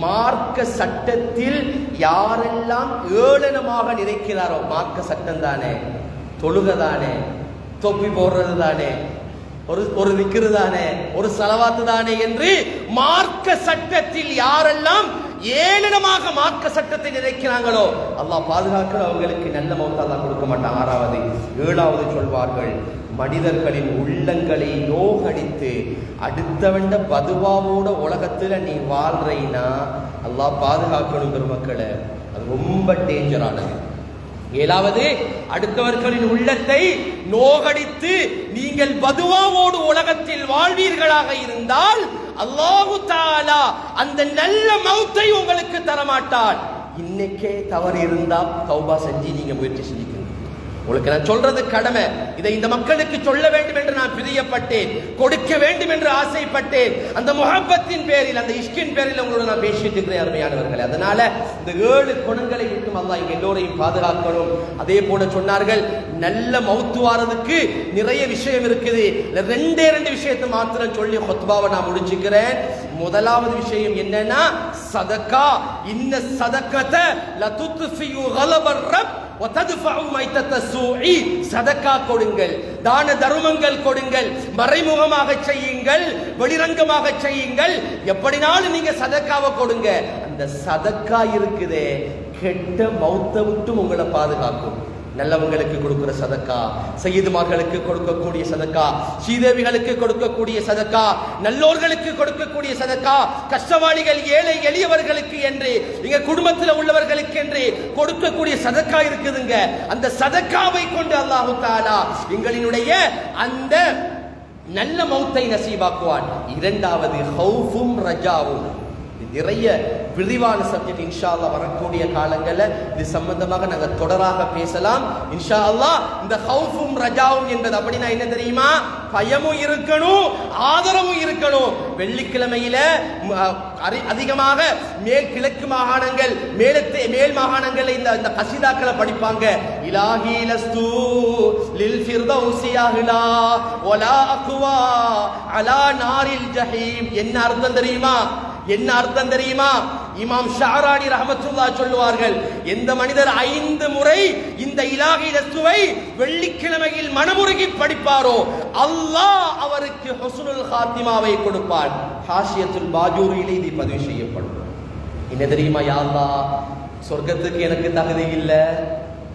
மார்க்க சட்டத்தில் யாரெல்லாம் ஏளனமாக நினைக்கிறாரோ, மார்க்க சட்டம் தானே, தொழுகை தானே, தொப்பி போடுறது தானே, ஒரு விக்ரு தானே, ஒரு ஸலவாத்து தானே என்று மார்க்க சட்டத்தில் யாரெல்லாம் ஏளனமாக மார்க்க சட்டத்தை நினைக்கிறாங்களோ அல்லாஹ் பாதுகாக்கிற அவங்களுக்கு நல்ல மௌத் அல்லாஹ் கொடுக்க மாட்டான். 6வது. 7வது சொல்வார்கள், மனிதர்களின் உள்ளங்களை நோகடித்து அடுத்தவண்ட பதுவாவோட உலகத்துல நீ வாழ்றீனா அல்லாஹ் பாதுகாக்கணும் பெருமக்களை, அது ரொம்ப டேஞ்சரானது. 7வது, அடுத்தவர்களின் உள்ளத்தை நோகடித்து நீங்கள் பதுவாவோடு உலகத்தில் வாழ்வீர்களாக இருந்தால் அல்லாஹு தஆலா அந்த நல்ல மௌத்தை உங்களுக்கு தரமாட்டான். இன்னைக்கே தவறு இருந்தா தௌபா செஞ்சு நீங்க முயற்சி செஞ்சுக்கணும். உங்களுக்கு நான் சொல்றது கடமை. இதை இந்த மக்களுக்கு சொல்ல வேண்டும் என்று நான் பிரியப்பட்டேன், கொடுக்க வேண்டும் என்று ஆசைப்பட்டேன். அந்த முஹப்பத்தின் பேரில், அந்த இஷ்கின் பேரில் உங்களோட நான் பேசிட்டு இருக்கிறேன் அருமையானவர்களே. அதனால இந்த 7 குணங்களை விட்டு அல்லாஹ் எங்க எல்லோரையும் பாதுகாக்கணும். அதே போல சொன்னார்கள், நல்ல மௌத்து வாரதுக்கு நிறைய விஷயம் இருக்குது. 2 விஷயத்தை மாத்திரம் சொல்லி ஹுத்பாவை நான் முடிச்சுக்கிறேன். முதலாவது விஷயம் என்னன்னா சதகா. இன்ன சதகத லதுத்ஃபியு கலபர் ரப் வதத்ஃபஉ மைத்தத ஸூஇ. சதகா கொடுங்கள், தான தர்மங்கள் கொடுங்கள், மறைமுகமாக செய்யுங்கள், வெளிரங்கமாக செய்யுங்கள், எப்படினாலும் நீங்க சதகாவை கொடுங்க. அந்த சதகா இருக்குதே கெட்ட மௌத்தை விட்டு உங்களை பாதுகாக்கும். நல்லவங்களுக்கு கொடுக்கிற சதக்கா, சையதுமார்களுக்கு கொடுக்கக்கூடிய சதக்கா, ஸ்ரீதேவிகளுக்கு கொடுக்கக்கூடிய சதக்கா, நல்லோர்களுக்கு கொடுக்கக்கூடிய சதக்கா, கஷ்டவாளிகள் ஏழை எளியவர்களுக்கு என்று எங்க குடும்பத்தில் உள்ளவர்களுக்கு என்று கொடுக்கக்கூடிய சதக்கா இருக்குதுங்க. அந்த சதக்காவை கொண்டு அல்லாஹு தஆலா எங்களினுடைய அந்த நல்ல மௌத்தை நசீபாக்குவான். 2வது ஹௌஃபும் ரஜாவும். நிறைய விரிவான சப்ஜெக்ட் இன்ஷா அல்லாஹ் வரக்கூடிய காலங்களில் இது சம்பந்தமாக நாங்கள் தொடராக பேசலாம் இன்ஷா அல்லாஹ். இந்த ஹவுஃபும் ரஜாவும் என்பது அப்படின்னா என்ன தெரியுமா? பயமும் இருக்கணும், ஆதரவும் இருக்கணும். வெள்ளிக்கிழமையில அதிகமாக மேல் கிழக்கு மாகாணங்கள், மேல் மாகாணங்கள் இந்த கசிதாக்களை படிப்பாங்க. இலாஹி லஸ்து லில் ஃபிர்தௌஸி அஹ்லா வலா அக்வா அலா நாரில் ஜஹீம். என்ன அர்த்தம் தெரியுமா? இமாம் ஷாரானி ரஹ்மத்துல்லாஹ் சொல்லுவார்கள், எந்த மனிதர் 5 முறை இந்த இலாஹி லஸ்துவை வெள்ளிக்கிழமையில் மனமுருகி படிப்பாரோ அல்லாஹ் அவருக்கு ஹுஸ்னுல் காத்திமாவை கொடுப்பான். ஹாஷியத்துல் பாஜூரியிலே இது பதிவு செய்யப்படும். என்ன தெரியுமா? யா அல்லாஹ், சொர்க்கத்துக்கு எனக்கு தகுதி இல்லை,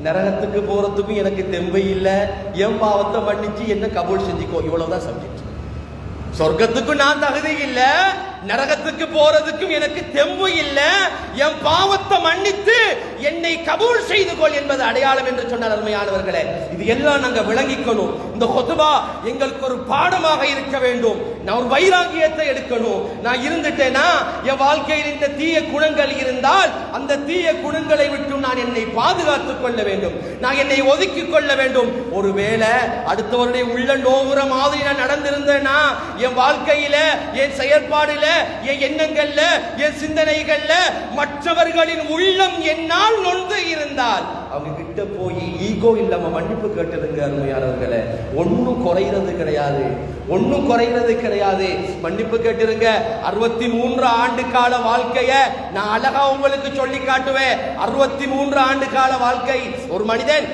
நரகத்துக்கு போறதுக்கும் எனக்கு தெம்பு இல்லை, என் பாவத்தை மன்னிச்சு என்ன கபூல் செஞ்சுக்கோ. இவ்வளவுதான் சப்ஜெக்ட். சொர்க்கத்துக்கும் நான் தகுதி இல்ல, நரகத்துக்கு போறதுக்கும் எனக்கு தெம்பு இல்ல, என் பாவத்தை மன்னித்து என்னை கபூல் செய்து கொள் என்பது அடையாளம் என்று சொன்னார். அருமையானவர்களே, இது எல்லாம் நாங்க விளங்கிக்கணும். இந்த ஹுத்பா எங்களுக்கு ஒரு பாடமாக இருக்க வேண்டும். நான் ஒரு வைராகியத்தை எடுக்கணும். நான் இருந்துட்டேனா என் வாழ்க்கையில் இந்த தீய குணங்கள் இருந்தால் அந்த தீய குணங்களை விட்டு நான் என்னை பாதுகாத்துக் கொள்ள வேண்டும், நான் என்னை ஒதுக்கிக் கொள்ள வேண்டும். ஒருவேளை அடுத்தவருடைய உள்ள நோவுற மாதிரி நான் நடந்திருந்தேனா, என் வாழ்க்கையில என் செயற்பாடுல என் எண்ணங்கள்ல, என் சிந்தனைகள்ல மற்றவர்களின் உள்ளம் என்னால் நொந்து இருந்தால் அவங்க கிட்ட போய் ஈகோ இல்லாம மன்னிப்பு கேட்டுருங்க. அருமையானவர்களே, ஒன்னும் குறைகிறது கிடையாது, ஒன்னும் குறைகிறது கிடையாது. மன்னிப்பு கேட்டுருங்க. 63 ஆண்டு கால வாழ்க்கைய நான் அழகா உங்களுக்கு சொல்லி காட்டுவேன். 63 ஆண்டு கால வாழ்க்கை ஒரு மனிதன்